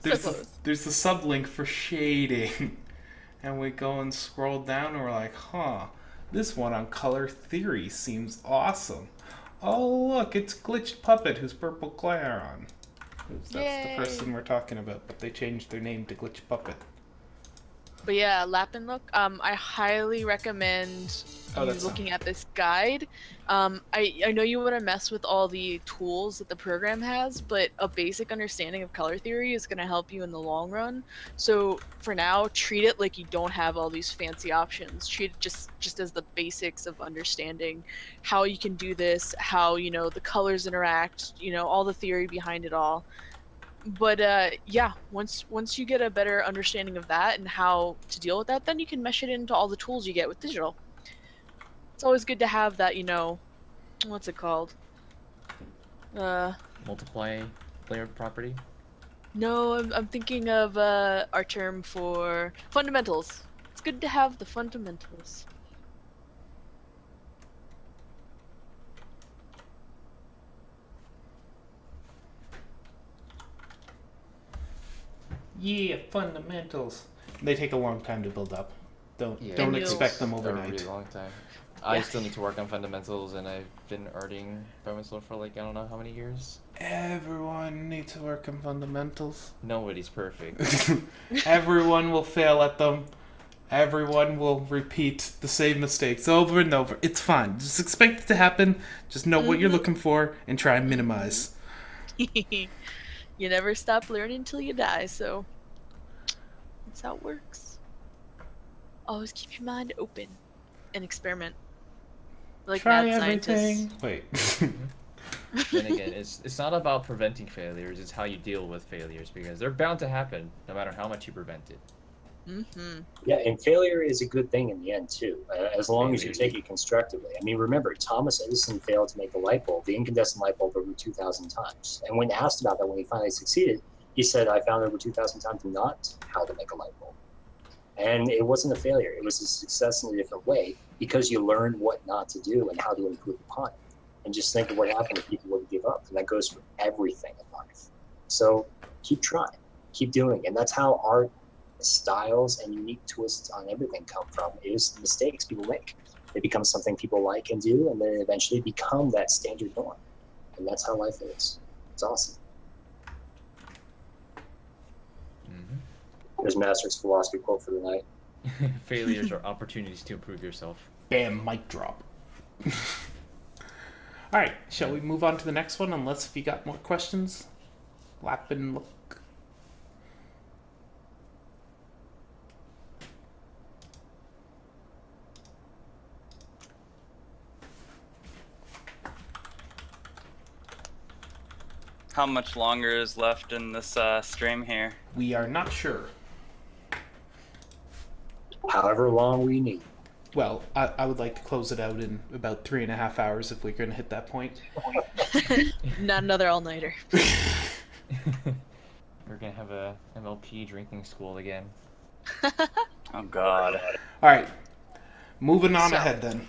There's the sublink for shading. And we go and scroll down and we're like, huh, this one on color theory seems awesome. Oh look, it's Glitched Puppet who's Purple Claron. That's the person we're talking about, but they changed their name to Glitched Puppet. But yeah, Lap and Look. I highly recommend you looking at this guide. I know you want to mess with all the tools that the program has, but a basic understanding of color theory is going to help you in the long run. So for now, treat it like you don't have all these fancy options. Treat it just as the basics of understanding how you can do this, how the colors interact, all the theory behind it all. But yeah, once you get a better understanding of that and how to deal with that, then you can mesh it into all the tools you get with digital. It's always good to have that, what's it called? Multiply player property? No, I'm thinking of our term for fundamentals. It's good to have the fundamentals. Yeah, fundamentals. They take a long time to build up. Don't And expect them A overnight. really long time. I still need to work on fundamentals, and I've been earning by myself for like I don't know how many years. Everyone needs to work on fundamentals. Nobody's perfect. Everyone will fail at them. Everyone will repeat the same mistakes over and over. It's fine. Just expect it to happen. Just know what you're looking for and try and minimize. You never stop learning until you die, so that's how it works. Always keep your mind open and experiment. Like Try mad everything. scientists. Wait. Then again, it's not about preventing failures. It's how you deal with failures because they're bound to happen no matter how much you prevent it. Mm-hmm. Yeah, and failure is a good thing in the end too, as long as you take it constructively. I mean, remember, Thomas Edison failed to make the light bulb, the incandescent light bulb, over 2,000 times. And when asked about that, when he finally succeeded, he said, "I found over 2,000 times not how to make a light bulb." And it wasn't a failure; it was a success in a different way because you learned what not to do and how to improve upon it. And just think of what happened if people would give up, and that goes for everything in life. So keep trying, keep doing, and that's how art styles and unique twists on everything come from, is mistakes people make. They become something people like and do, and then eventually become that standard norm. And that's how life is. It's awesome. There's Master's philosophy quote for the night. Failures are opportunities to improve yourself. Bam, mic drop. Alright, shall we move on to the next one? Unless if you got more questions. Lap and look. How much longer is left in this stream here? We are not sure. However long we need. Well, I would like to close it out in about 3.5 hours if we're going to hit that point. Not another all-nighter. We're gonna have a MLP drinking school again. Oh God. Alright, moving on So- ahead then.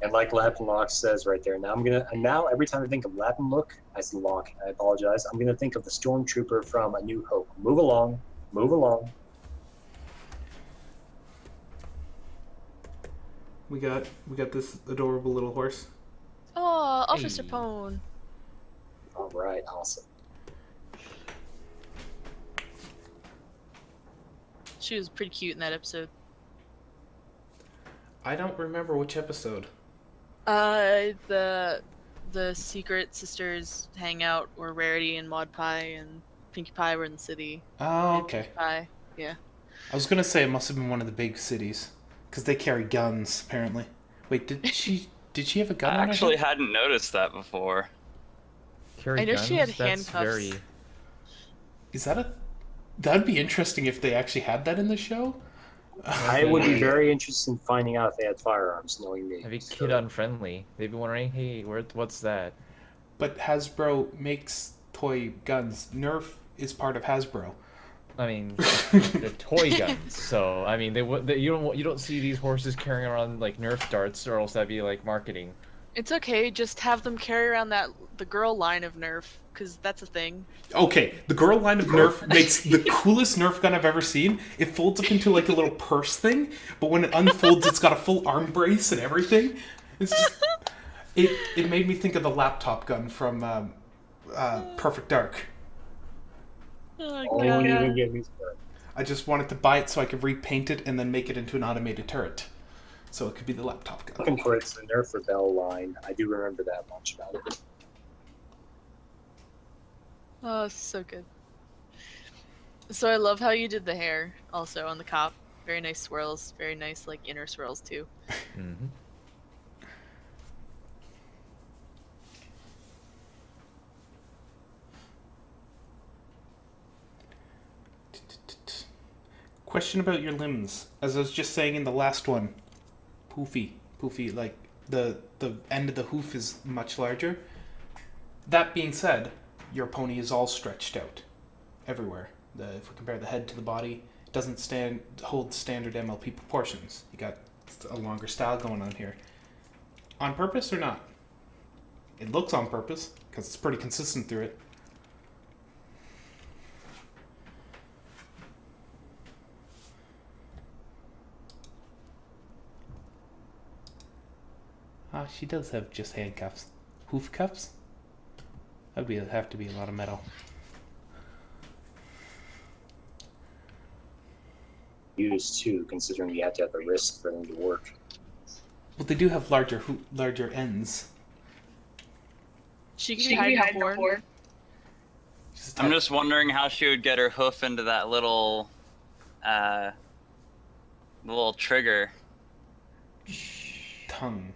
And like Lap and Lock says right there, now every time I think of Lap and Look, I see Lock. I apologize. I'm gonna think of the stormtrooper from A New Hope. Move along, move along. We got this adorable little horse. Oh, Officer Hey. Pone. All right, awesome. She was pretty cute in that episode. I don't remember which episode. The Secret Sisters hangout where Rarity and Maud Pie and Pinkie Pie were in the city. Oh, And okay. Pinkie Pie, yeah. I was gonna say it must have been one of the big cities, because they carry guns apparently. Wait, did she have a gun? I on her actually head? hadn't noticed that before. Carry I know guns? she had That's handcuffs. very... Is that a? That'd be interesting if they actually had that in the show. I would be very interested in finding out if they had firearms, knowing me. Maybe So- kid unfriendly. They'd be wondering, hey, what's that? But Hasbro makes toy guns. Nerf is part of Hasbro. I mean, they're toy guns, so I mean, you don't see these horses carrying around like Nerf darts, or else that'd be like marketing. It's okay, just have them carry around the girl line of Nerf, because that's a thing. Okay, the girl line of Nerf makes the coolest Nerf gun I've ever seen. It folds up into like a little purse thing, but when it unfolds, it's got a full arm brace and everything. It's just, it made me think of the laptop gun from Perfect Dark. Oh, Don't God. even get me started. I just wanted to buy it so I could repaint it and then make it into an automated turret. So it could be the laptop gun. Looking for it's the Nerf Rebel line. I do remember that much about it. Oh, so good. So I love how you did the hair also on the cop. Very nice swirls. Very nice, like, inner swirls, too. Mm-hmm. Question about your limbs. As I was just saying in the last one, poofy, like the end of the hoof is much larger. That being said, your pony is all stretched out everywhere. If we compare the head to the body, it doesn't hold standard MLP proportions. You got a longer style going on here. On purpose or not? It looks on purpose because it's pretty consistent through it. Ah, she does have just handcuffs. Hoof cuffs? That'd have to be a lot of metal. Used too, considering you have to have the wrist for them to work. Well, they do have larger ends. She can hide the horn. I'm just wondering how she would get her hoof into that little trigger. Tongue.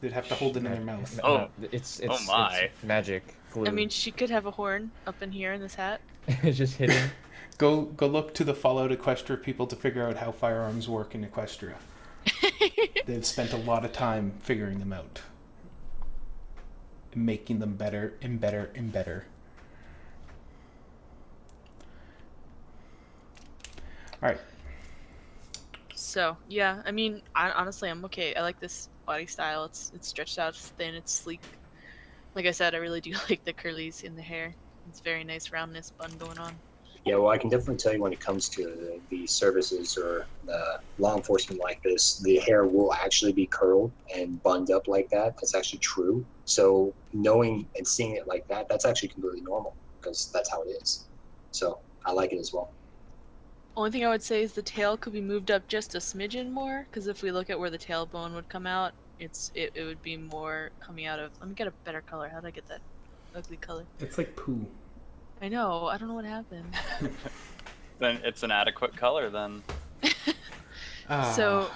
They'd have to hold it in their mouth. Oh. It's Oh my. It's magic glue. I mean, she could have a horn up in here in this hat. It's just hidden. Go look to the Fallout Equestria people to figure out how firearms work in Equestria. They've spent a lot of time figuring them out. Making them better and better and better. Alright. So, yeah, I mean, honestly, I'm okay. I like this body style. It's stretched out, it's thin, it's sleek. Like I said, I really do like the curlies in the hair. It's very nice roundness bun going on. Yeah, well, I can definitely tell you when it comes to the services or the law enforcement like this, the hair will actually be curled and bunned up like that. That's actually true. So knowing and seeing it like that, that's actually completely normal because that's how it is. So I like it as well. Only thing I would say is the tail could be moved up just a smidgen more, because if we look at where the tailbone would come out, it would be more coming out of... Let me get a better color. How did I get that ugly color? It's like poo. I know. I don't know what happened. Then it's an adequate color then. So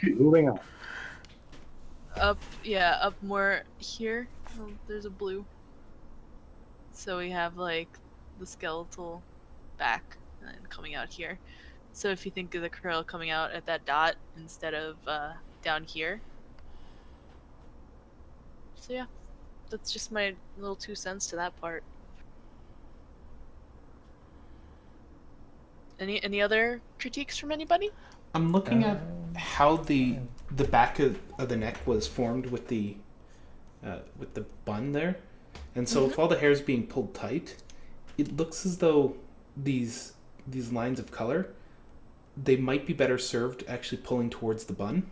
Moving on. up more here. Oh, there's a blue. So we have like the skeletal back and coming out here. So if you think of the curl coming out at that dot instead of down here. So yeah, that's just my little 2 cents to that part. Any other critiques from anybody? I'm looking at how the back of the neck was formed with the bun there, and so if all the hair is being pulled tight, it looks as though these lines of color, they might be better served actually pulling towards the bun.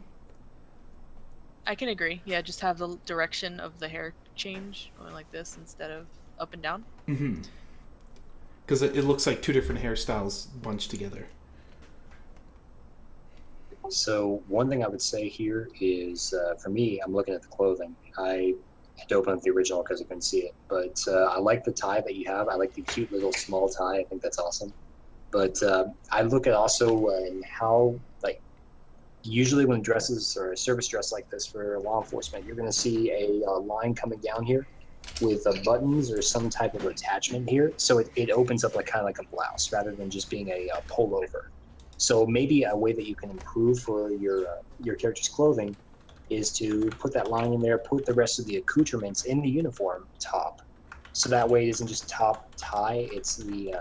I can agree. Yeah, just have the direction of the hair change, going like this instead of up and down. Mm-hmm. Because it looks like two different hairstyles bunched together. So one thing I would say here is, for me, I'm looking at the clothing. I had to open up the original because I couldn't see it. But I like the tie that you have. I like the cute little small tie. I think that's awesome. But I look at also how, like, usually when dresses or a service dress like this for law enforcement, you're going to see a line coming down here with buttons or some type of attachment here. So it opens up like kind of like a blouse rather than just being a pullover. So maybe a way that you can improve for your character's clothing is to put that line in there, put the rest of the accoutrements in the uniform top. So that way it isn't just top tie, it's the,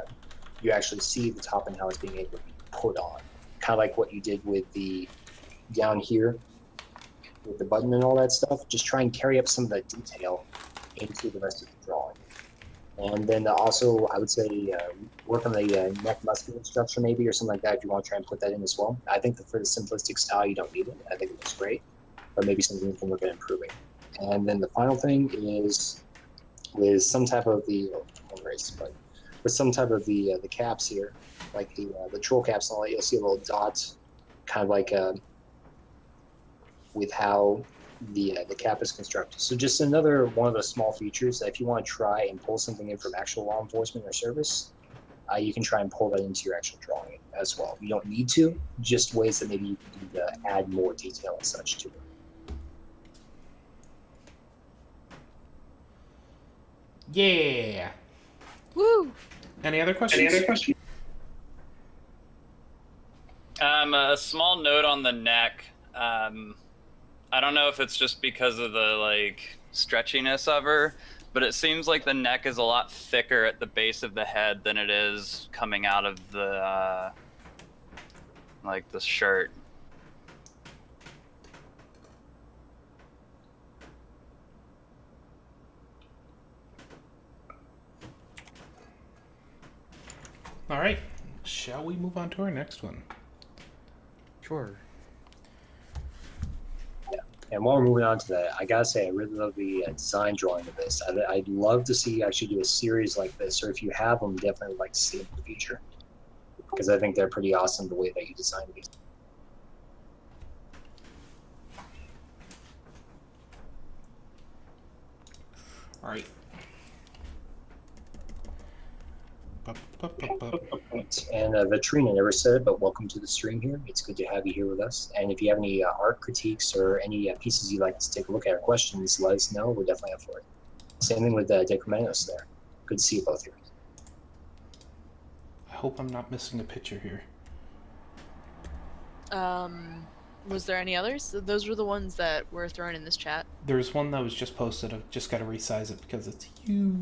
you actually see the top and how it's being able to be put on. Kind of like what you did with the down here with the button and all that stuff. Just try and carry up some of that detail into the rest of the drawing. And then also, I would say work on the neck muscular structure maybe or something like that if you want to try and put that in as well. I think that for the simplistic style, you don't need it. I think it looks great, but maybe something you can look at improving. And then the final thing is with some type of the, with some type of the caps here, like the troll caps and all that, you'll see a little dot, kind of like with how the cap is constructed. So just another one of the small features that if you want to try and pull something in from actual law enforcement or service, you can try and pull that into your actual drawing as well. You don't need to, just ways that maybe you can do to add more detail and such to it. Yeah. Woo! Any other questions? A small note on the neck. I don't know if it's just because of the like stretchiness of her, but it seems like the neck is a lot thicker at the base of the head than it is coming out of the like the shirt. All right. Shall we move on to our next one? Sure. And while we're moving on to that, I gotta say, I really love the design drawing of this. I'd love to see you actually do a series like this, or if you have them, definitely like to see them in the future. Because I think they're pretty awesome the way that you design these. All right. And Vitrina never said it, but welcome to the stream here. It's good to have you here with us. And if you have any art critiques or any pieces you'd like us to take a look at or questions, let us know. We're definitely up for it. Same thing with Decrementos there. Good to see you both here. I hope I'm not missing a picture here. Was there any others? Those were the ones that were thrown in this chat. There's one that was just posted. I've just got to resize it because it's huge.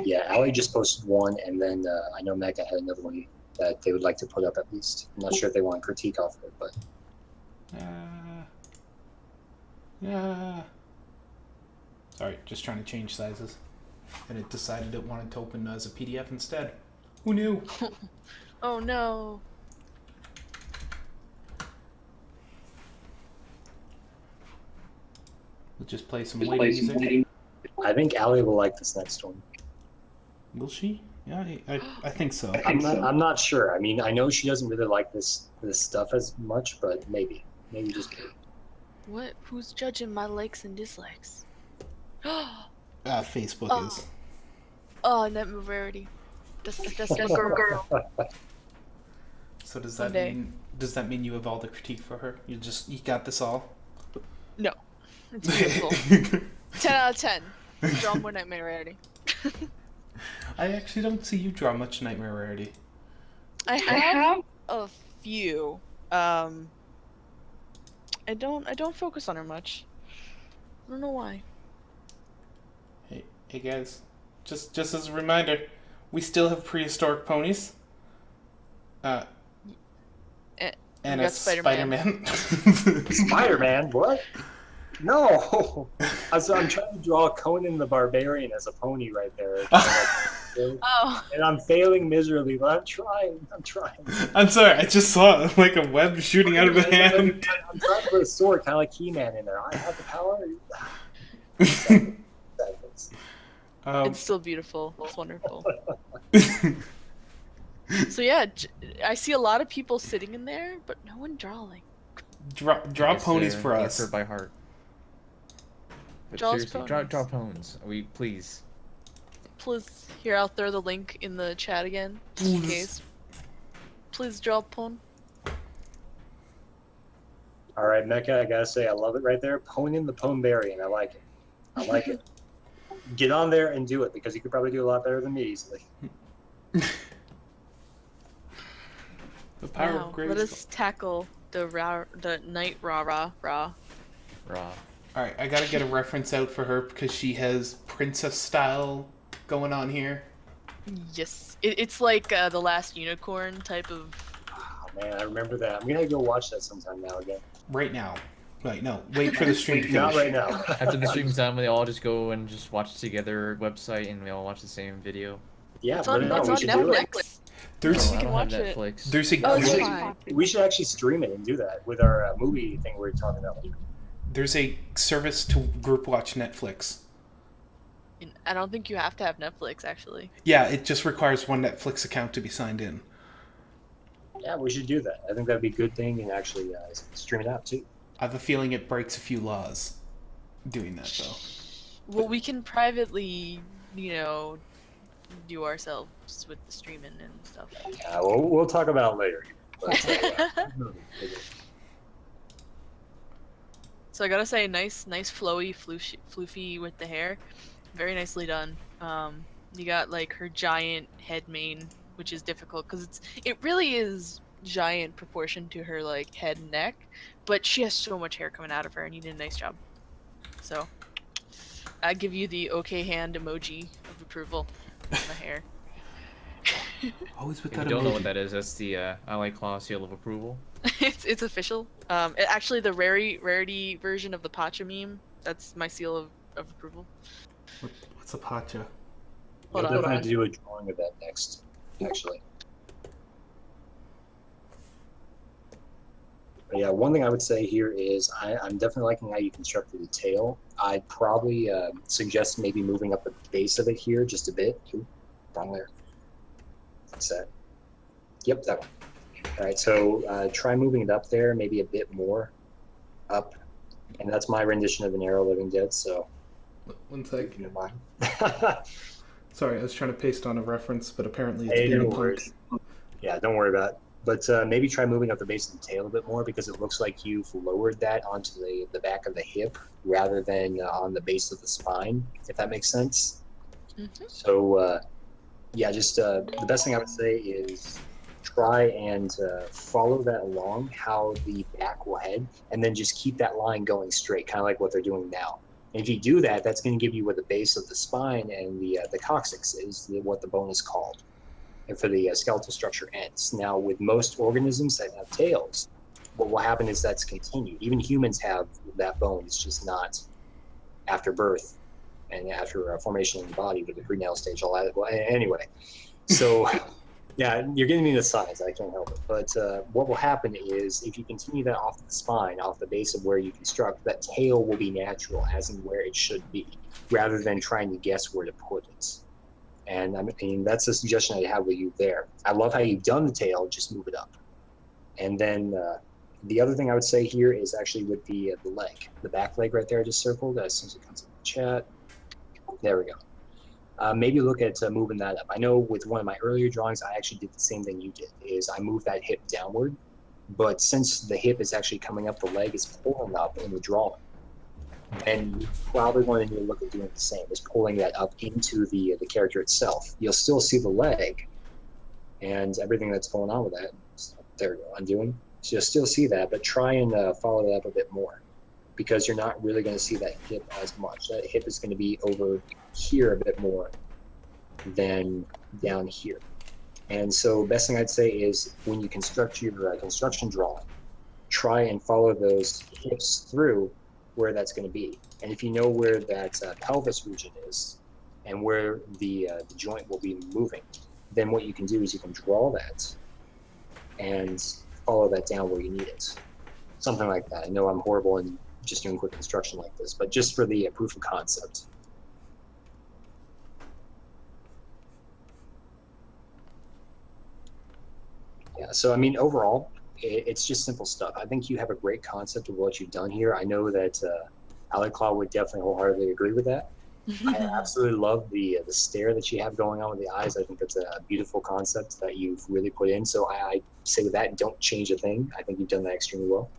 Yeah, Ali just posted one, and then I know Mecca had another one that they would like to put up at least. I'm not sure if they want a critique off of it, but... Sorry, just trying to change sizes. And it decided it wanted to open as a PDF instead. Who knew? Oh no. We'll just play some waiting music. I think Ali will like this next one. Will she? Yeah, I think so. I'm not sure. I mean, I know she doesn't really like this stuff as much, but maybe just maybe. What? Who's judging my likes and dislikes? Facebook is. Oh, net rarity. That's my girl. So does that mean you have all the critique for her? You got this all? No, it's beautiful. 10 out of 10. Draw more nightmare rarity. I actually don't see you draw much nightmare rarity. I have a few. I don't focus on her much. I don't know why. Hey guys, just as a reminder, we still have prehistoric ponies. And a Spider-Man. Spider-Man? What? No! I'm trying to draw Conan the Barbarian as a pony right there. Oh. And I'm failing miserably, but I'm trying. I'm sorry, I just saw like a web shooting out of a hand. I'm trying to put a sword, kind of like He-Man in there. I have the power. It's still beautiful. It's wonderful. So yeah, I see a lot of people sitting in there, but no one drawing. Draw ponies for us. Answer by heart. But Draw seriously, draw ponies. Please. Please, here, I'll throw the link in the chat again, just in case. Please draw a pon. All right, Mecca, I gotta say, I love it right there. Ponin the Ponebarian. I like it. Get on there and do it, because you could probably do a lot better than me easily. The power of grace. Let us tackle the night rah. Alright, I gotta get a reference out for her because she has princess style going on here. Yes. It's like the Last Unicorn type of... Oh man, I remember that. I'm gonna go watch that sometime now again. Right now. Wait, no. Wait for the stream to finish. Not right now. After the stream's done, we all just go and just watch together website and we all watch the same video. Yeah, it's on Netflix. There's, you can watch it. We should actually stream it and do that with our movie thing we were talking about later. There's a service to group watch Netflix. I don't think you have to have Netflix, actually. Yeah, it just requires one Netflix account to be signed in. Yeah, we should do that. I think that'd be a good thing and actually stream it out too. I have a feeling it breaks a few laws doing that, though. Well, we can privately, do ourselves with the streaming and stuff. We'll talk about it later. But, So I gotta say, nice flowy, floofy with the hair. Very nicely done. You got like her giant head mane, which is difficult because it really is giant proportion to her like head and neck, but she has so much hair coming out of her, and you did a nice job. So I give you the okay hand emoji of approval on the hair. Always with If that you don't know emoji. what that is, that's the I like Claw seal of approval. It's official. Actually, the rarity version of the Pacha meme. That's my seal of approval. What's a Pacha? we'll definitely have to do a drawing of that next, actually. Yeah, one thing I would say here is I'm definitely liking how you constructed the tail. I'd probably suggest maybe moving up the base of it here just a bit. Ooh, wrong layer. What's that? Yep, that one. All right, so try moving it up there, maybe a bit more up. And that's my rendition of an arrow living dead, so. One sec. Keep in mind. Sorry, I was trying to paste on a reference, but apparently it's Hey, being no a punk. worries. Yeah, don't worry about it. But maybe try moving up the base of the tail a bit more because it looks like you've lowered that onto the back of the hip rather than on the base of the spine, if that makes sense. Mm-hmm. So, yeah, just the best thing I would say is try and follow that along, how the back will head, and then just keep that line going straight, kind of like what they're doing now. And if you do that, that's going to give you where the base of the spine and the coccyx is, what the bone is called. And for the skeletal structure ends. Now, with most organisms that have tails, what will happen is that's continued. Even humans have that bone. It's just not after birth and after formation in the body with the prenatal stage, all that. Well, anyway, so yeah, you're getting me the science. I can't help it. But what will happen is if you continue that off the spine, off the base of where you construct, that tail will be natural, as in where it should be, rather than trying to guess where to put it. And I mean, that's a suggestion I have with you there. I love how you've done the tail, just move it up. And then the other thing I would say here is actually with the leg, the back leg right there I just circled, as soon as it comes in the chat. There we go. Maybe look at moving that up. I know with one of my earlier drawings, I actually did the same thing you did, is I moved that hip downward. But since the hip is actually coming up, the leg is pulling up in the drawing. And you probably want to look at doing the same, is pulling that up into the character itself. You'll still see the leg and everything that's going on with that. So, there we go, undoing. So you'll still see that, but try and follow that up a bit more because you're not really going to see that hip as much. That hip is going to be over here a bit more than down here. And so best thing I'd say is when you construct your construction drawing, try and follow those hips through where that's going to be. And if you know where that pelvis region is and where the joint will be moving, then what you can do is you can draw that and follow that down where you need it. Something like that. I know I'm horrible in just doing quick construction like this, but just for the proof of concept. Yeah, so I mean, overall, it's just simple stuff. I think you have a great concept of what you've done here. I know that Aleclaw would definitely wholeheartedly agree with that. I absolutely love the stare that you have going on with the eyes. I think that's a beautiful concept that you've really put in. So I say with that, don't change a thing. I think you've done that extremely well.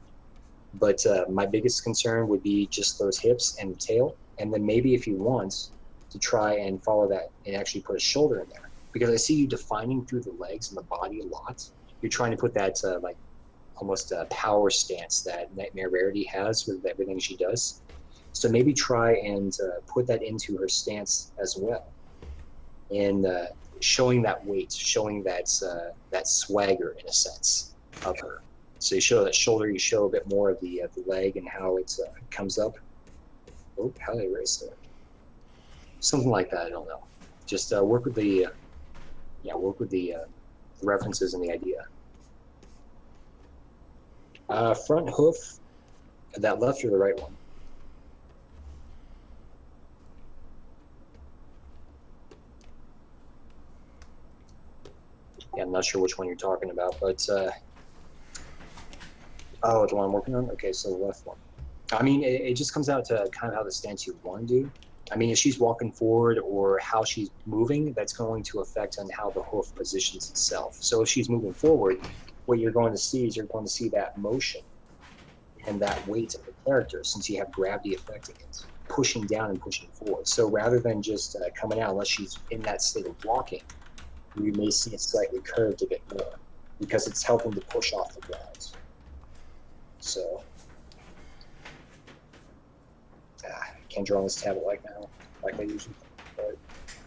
But my biggest concern would be just those hips and the tail. And then maybe if you want to try and follow that and actually put a shoulder in there. Because I see you defining through the legs and the body a lot. You're trying to put that like almost a power stance that Nightmare Rarity has with everything she does. So maybe try and put that into her stance as well. And showing that weight, showing that swagger in a sense of her. So you show that shoulder, you show a bit more of the leg and how it comes up. Oh, how do they erase that? Something like that, I don't know. Just work with the references and the idea. Front hoof, that left or the right one? Yeah, I'm not sure which one you're talking about, but oh, the one I'm working on? Okay, so the left one. I mean, it just comes out to kind of how the stance you want to do. I mean, if she's walking forward or how she's moving, that's going to affect on how the hoof positions itself. So if she's moving forward, what you're going to see is you're going to see that motion and that weight of the character, since you have gravity affecting it, pushing down and pushing forward. So rather than just coming out, unless she's in that state of walking, you may see it slightly curved a bit more because it's helping to push off the ground. So, I can't draw on this tablet like I usually do,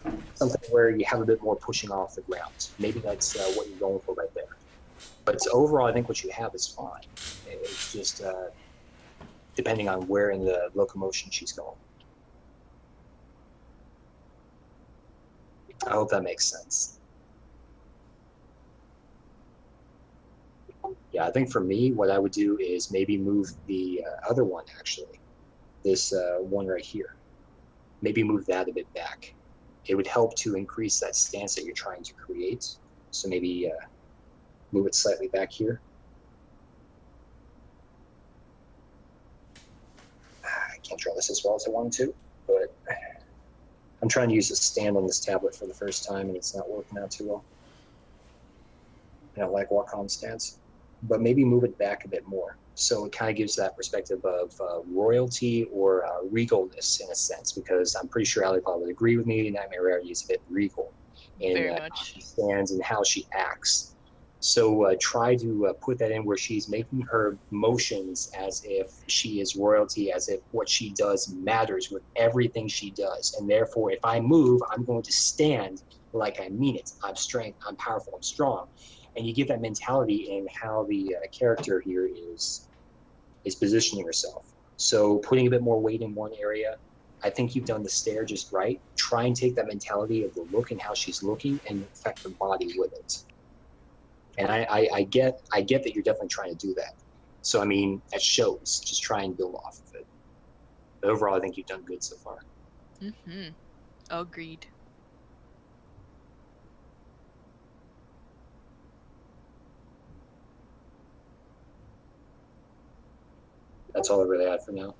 but something where you have a bit more pushing off the ground. Maybe that's what you're going for right there. But overall, I think what you have is fine. It's just depending on where in the locomotion she's going. I hope that makes sense. Yeah, I think for me, what I would do is maybe move the other one, actually. This one right here. Maybe move that a bit back. It would help to increase that stance that you're trying to create. So maybe move it slightly back here. I can't draw this as well as I wanted to, but I'm trying to use a stand on this tablet for the first time, and it's not working out too well. I don't like Wacom stands, but maybe move it back a bit more. So it kind of gives that perspective of royalty or regalness in a sense, because I'm pretty sure Ali would agree with me. Nightmare Rarity is a bit regal in how she stands and how she acts. So try to put that in where she's making her motions as if she is royalty, as if what she does matters with everything she does. And therefore, if I move, I'm going to stand like I mean it. I'm strength, I'm powerful, I'm strong. And you give that mentality in how the character here is positioning herself. So putting a bit more weight in one area. I think you've done the stare just right. Try and take that mentality of the look and how she's looking and affect her body with it. And I get that you're definitely trying to do that. So, I mean, that shows. Just try and build off of it. But overall, I think you've done good so far. Mm-hmm. Agreed. That's all I really had for now.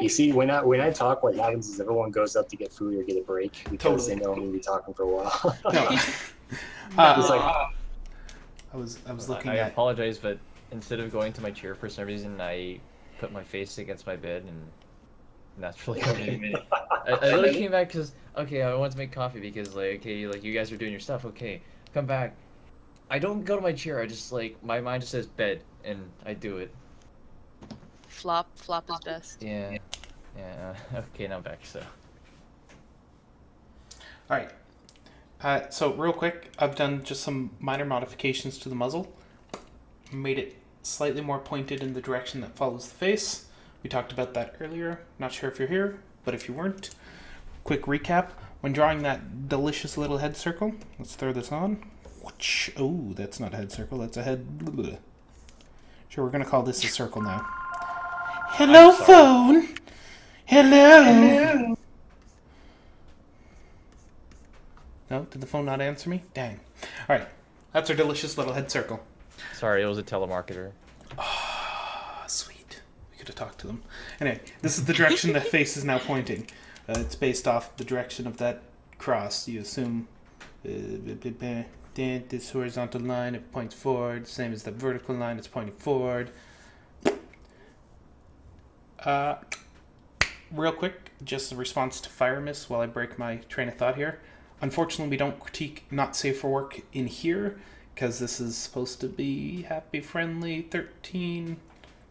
You see, when I talk, what happens is everyone goes up to get food or get a break because they know I'm going to be talking for a while. It's like, I was looking I at. apologize, but instead of going to my chair for some reason, I put my face against my bed and naturally I literally came back because okay, I want to make coffee because like okay, like you guys are doing your stuff. Okay, come back. I don't go to my chair. I just like my mind just says bed and I do it. Flop is best. Yeah. Okay, now I'm back. So. All right. So real quick, I've done just some minor modifications to the muzzle. Made it slightly more pointed in the direction that follows the face. We talked about that earlier. Not sure if you're here, but if you weren't, quick recap. When drawing that delicious little head circle, let's throw this on. Oh, that's not a head circle. That's a head. Sure, we're going to call this a circle now. Hello, phone. Hello. No, did the phone not answer me? Dang. All right, that's our delicious little head circle. Sorry, it was a telemarketer. Sweet. We could have talked to them. Anyway, this is the direction the face is now pointing. It's based off the direction of that cross. You assume this horizontal line, it points forward, same as the vertical line, it's pointing forward. Real quick, just a response to Fire Miss while I break my train of thought here. Unfortunately, we don't critique Not Safe for Work in here, because this is supposed to be happy, friendly, 13,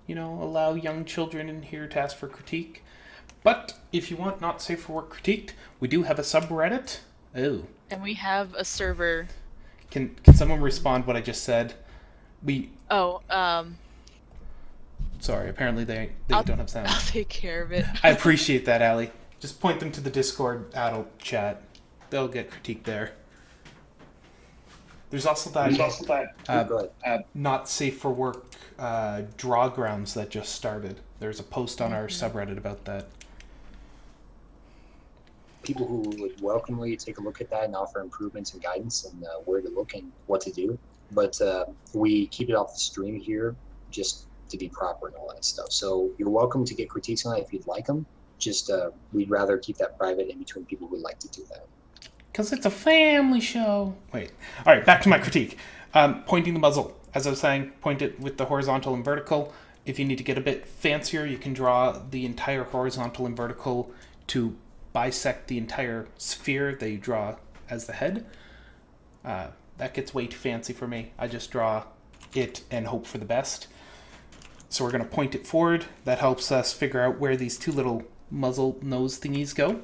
allow young children in here to ask for critique. But if you want Not Safe for Work critiqued, we do have a subreddit. Oh. And we have a server. Can someone respond what I just said? Sorry, apparently they don't have sound. I'll take care of it. I appreciate that, Allie. Just point them to the Discord adult chat. They'll get critique there. There's also that Not Safe for Work draw grounds that just started. There's a post on our subreddit about that. People who would welcomely take a look at that and offer improvements and guidance and where to look and what to do. But we keep it off the stream here just to be proper and all that stuff. So you're welcome to get critiques on it if you'd like them. Just we'd rather keep that private in between people who would like to do that. Because it's a family show. Wait. All right, back to my critique. Pointing the muzzle. As I was saying, point it with the horizontal and vertical. If you need to get a bit fancier, you can draw the entire horizontal and vertical to bisect the entire sphere that you draw as the head. That gets way too fancy for me. I just draw it and hope for the best. So we're going to point it forward. That helps us figure out where these two little muzzle nose thingies go.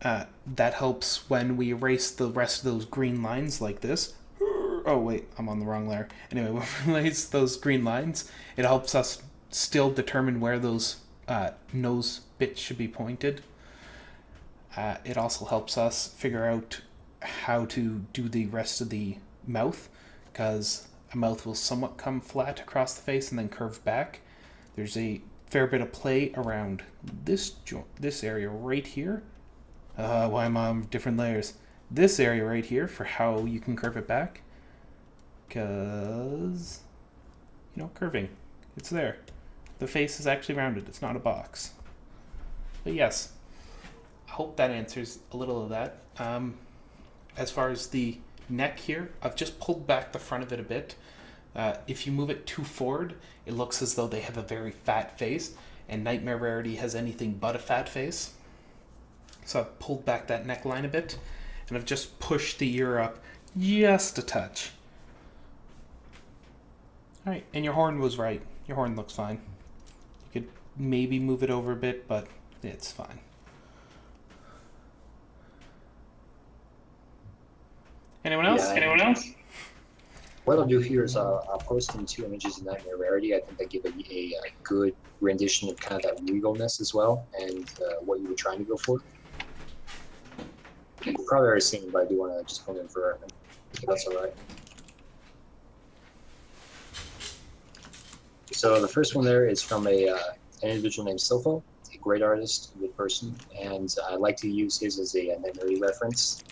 That helps when we erase the rest of those green lines like this. Oh wait, I'm on the wrong layer. Anyway, when we erase those green lines, it helps us still determine where those nose bit should be pointed. It also helps us figure out how to do the rest of the mouth, because a mouth will somewhat come flat across the face and then curve back. There's a fair bit of play around this area right here. Why am I on different layers? This area right here for how you can curve it back. Because, curving. It's there. The face is actually rounded. It's not a box. But yes, I hope that answers a little of that. As far as the neck here, I've just pulled back the front of it a bit. If you move it too forward, it looks as though they have a very fat face, and Nightmare Rarity has anything but a fat face. So I've pulled back that neckline a bit, and I've just pushed the ear up just a touch. Alright, and your horn was right. Your horn looks fine. You could maybe move it over a bit, but it's fine. Anyone else? Yeah, Anyone else? What I'll do here is I'll post in 2 images of Nightmare Rarity. I think they give a good rendition of kind of that regalness as well, and what you were trying to go for. You've probably already seen it, but I do want to just put in for if that's all right. So the first one there is from an individual named Silfo, a great artist, a good person, and I like to use his as a Nightmare reference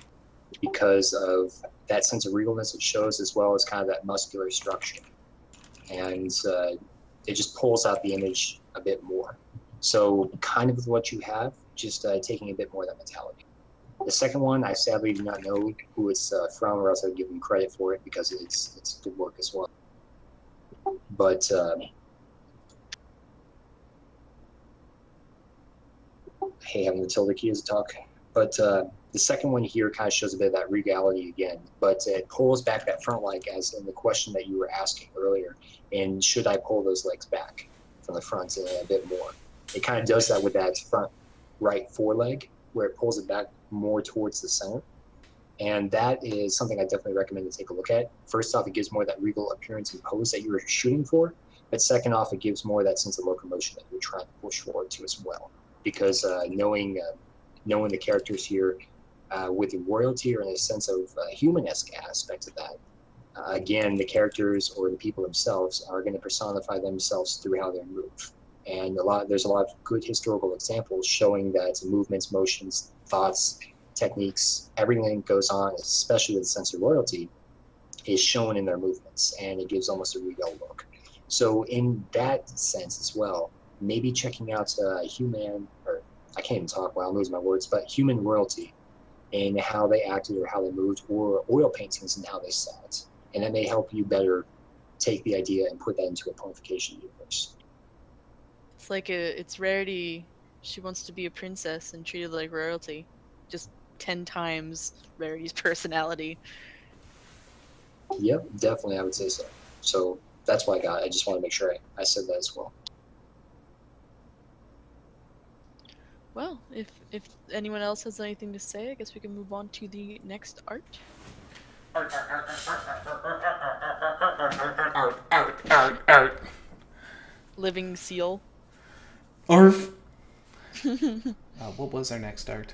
because of that sense of regalness it shows, as well as kind of that muscular structure. And it just pulls out the image a bit more. So kind of what you have, just taking a bit more of that mentality. The second one, I sadly do not know who it's from, or else I'd give him credit for it because it's good work as well. But hey, having the tilde key as a talk. But the second one here kind of shows a bit of that regality again, but it pulls back that front leg, as in the question that you were asking earlier. And should I pull those legs back from the front a bit more? It kind of does that with that front right foreleg, where it pulls it back more towards the center. And that is something I definitely recommend to take a look at. First off, it gives more of that regal appearance and pose that you were shooting for. But second off, it gives more of that sense of locomotion that you're trying to push forward to as well. Because knowing the characters here with the royalty, or in a sense of human-esque aspect of that, again, the characters or the people themselves are going to personify themselves through how they move. And there's a lot of good historical examples showing that movements, motions, thoughts, techniques, everything that goes on, especially with the sense of royalty, is shown in their movements, and it gives almost a regal look. So in that sense as well, maybe checking out human, or I can't even talk while I'm losing my words, but human royalty and how they acted or how they moved, or oil paintings and how they sat. And that may help you better take the idea and put that into a ponification universe. It's like it's Rarity. She wants to be a princess and treated like royalty. Just 10 times Rarity's personality. Yep, definitely, I would say so. So that's why I just want to make sure I said that as well. Well, if anyone else has anything to say, I guess we can move on to the next art. Art. Living seal. Arf. What was our next art?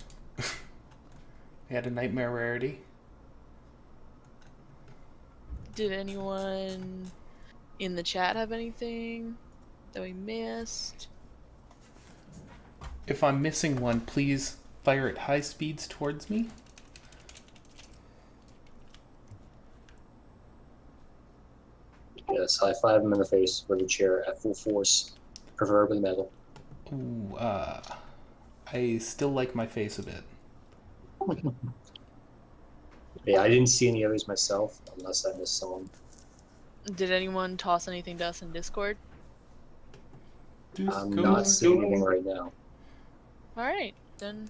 We had a Nightmare Rarity. Did anyone in the chat have anything that we missed? If I'm missing one, please fire at high speeds towards me. Yes, high five him in the face with a chair at full force, preferably metal. Ooh, I still like my face a bit. Yeah, I didn't see any others myself, unless I missed someone. Did anyone toss anything to us in Discord? I'm not seeing anything right now. Alright, then.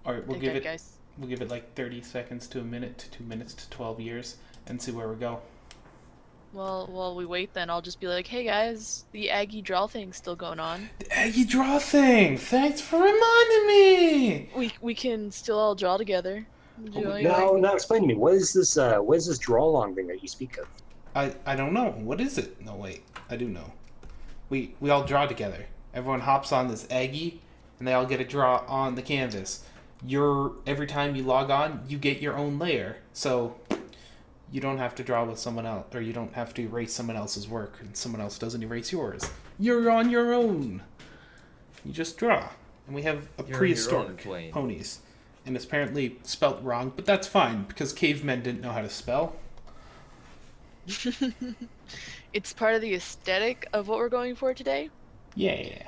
Alright, we'll Take give that, it guys. we'll give it like 30 seconds to a minute to 2 minutes to 12 years and see where we go. Well, while we wait, then I'll just be like, hey guys, the Aggie draw thing's still going on. The Aggie draw thing! Thanks for reminding me! We can still all draw together. Now explain to me, what is this draw along thing that you speak of? I don't know. What is it? No, wait. I do know. we all draw together. Everyone hops on this Aggie, and they all get a draw on the canvas. Every time you log on, you get your own layer. So you don't have to draw with someone else, or you don't have to erase someone else's work, and someone else doesn't erase yours. You're on your own. You just draw. And we have a You're on your own prehistoric plane. ponies. And it's apparently spelt wrong, but that's fine, because cavemen didn't know how to spell. It's part of the aesthetic of what we're going for today. Yeah.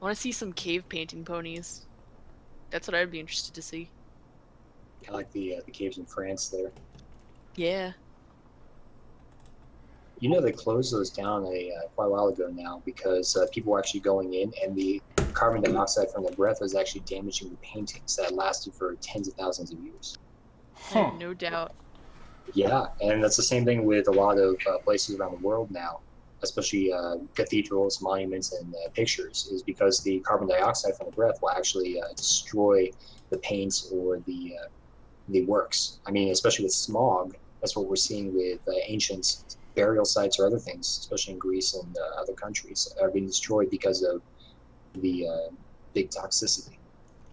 I want to see some cave painting ponies. That's what I'd be interested to see. I like the caves in France there. Yeah. You know, they closed those down quite a while ago now because people were actually going in, and the carbon dioxide from the breath was actually damaging the paintings that lasted for tens of thousands of years. I have no doubt. Yeah, and that's the same thing with a lot of places around the world now, especially cathedrals, monuments, and pictures, is because the carbon dioxide from the breath will actually destroy the paints or the works. I mean, especially with smog, that's what we're seeing with ancient burial sites or other things, especially in Greece and other countries, are being destroyed because of the big toxicity.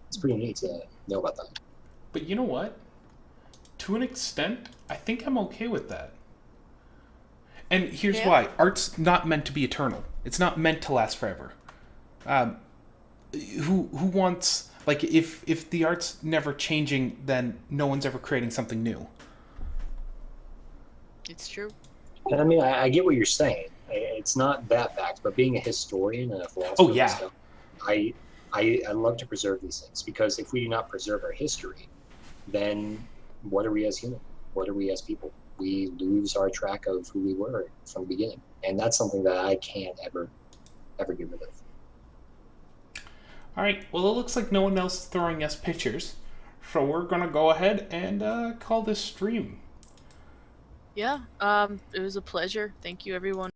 It's pretty neat to know about that. But you know what? To an extent, I think I'm okay with that. And here's why. Art's not meant to be eternal. It's not meant to last forever. Who wants... Like, if the art's never changing, then no one's ever creating something new. It's true. And I mean, I get what you're saying. It's not that fact, but being a historian and a philosopher, and stuff, I love to preserve these things, because if we do not preserve our history, then what are we as human? What are we as people? We lose our track of who we were from the beginning, and that's something that I can't ever get rid of. All right. Well, it looks like no one else is throwing us pictures, so we're gonna go ahead and call this stream. Yeah. It was a pleasure. Thank you, everyone.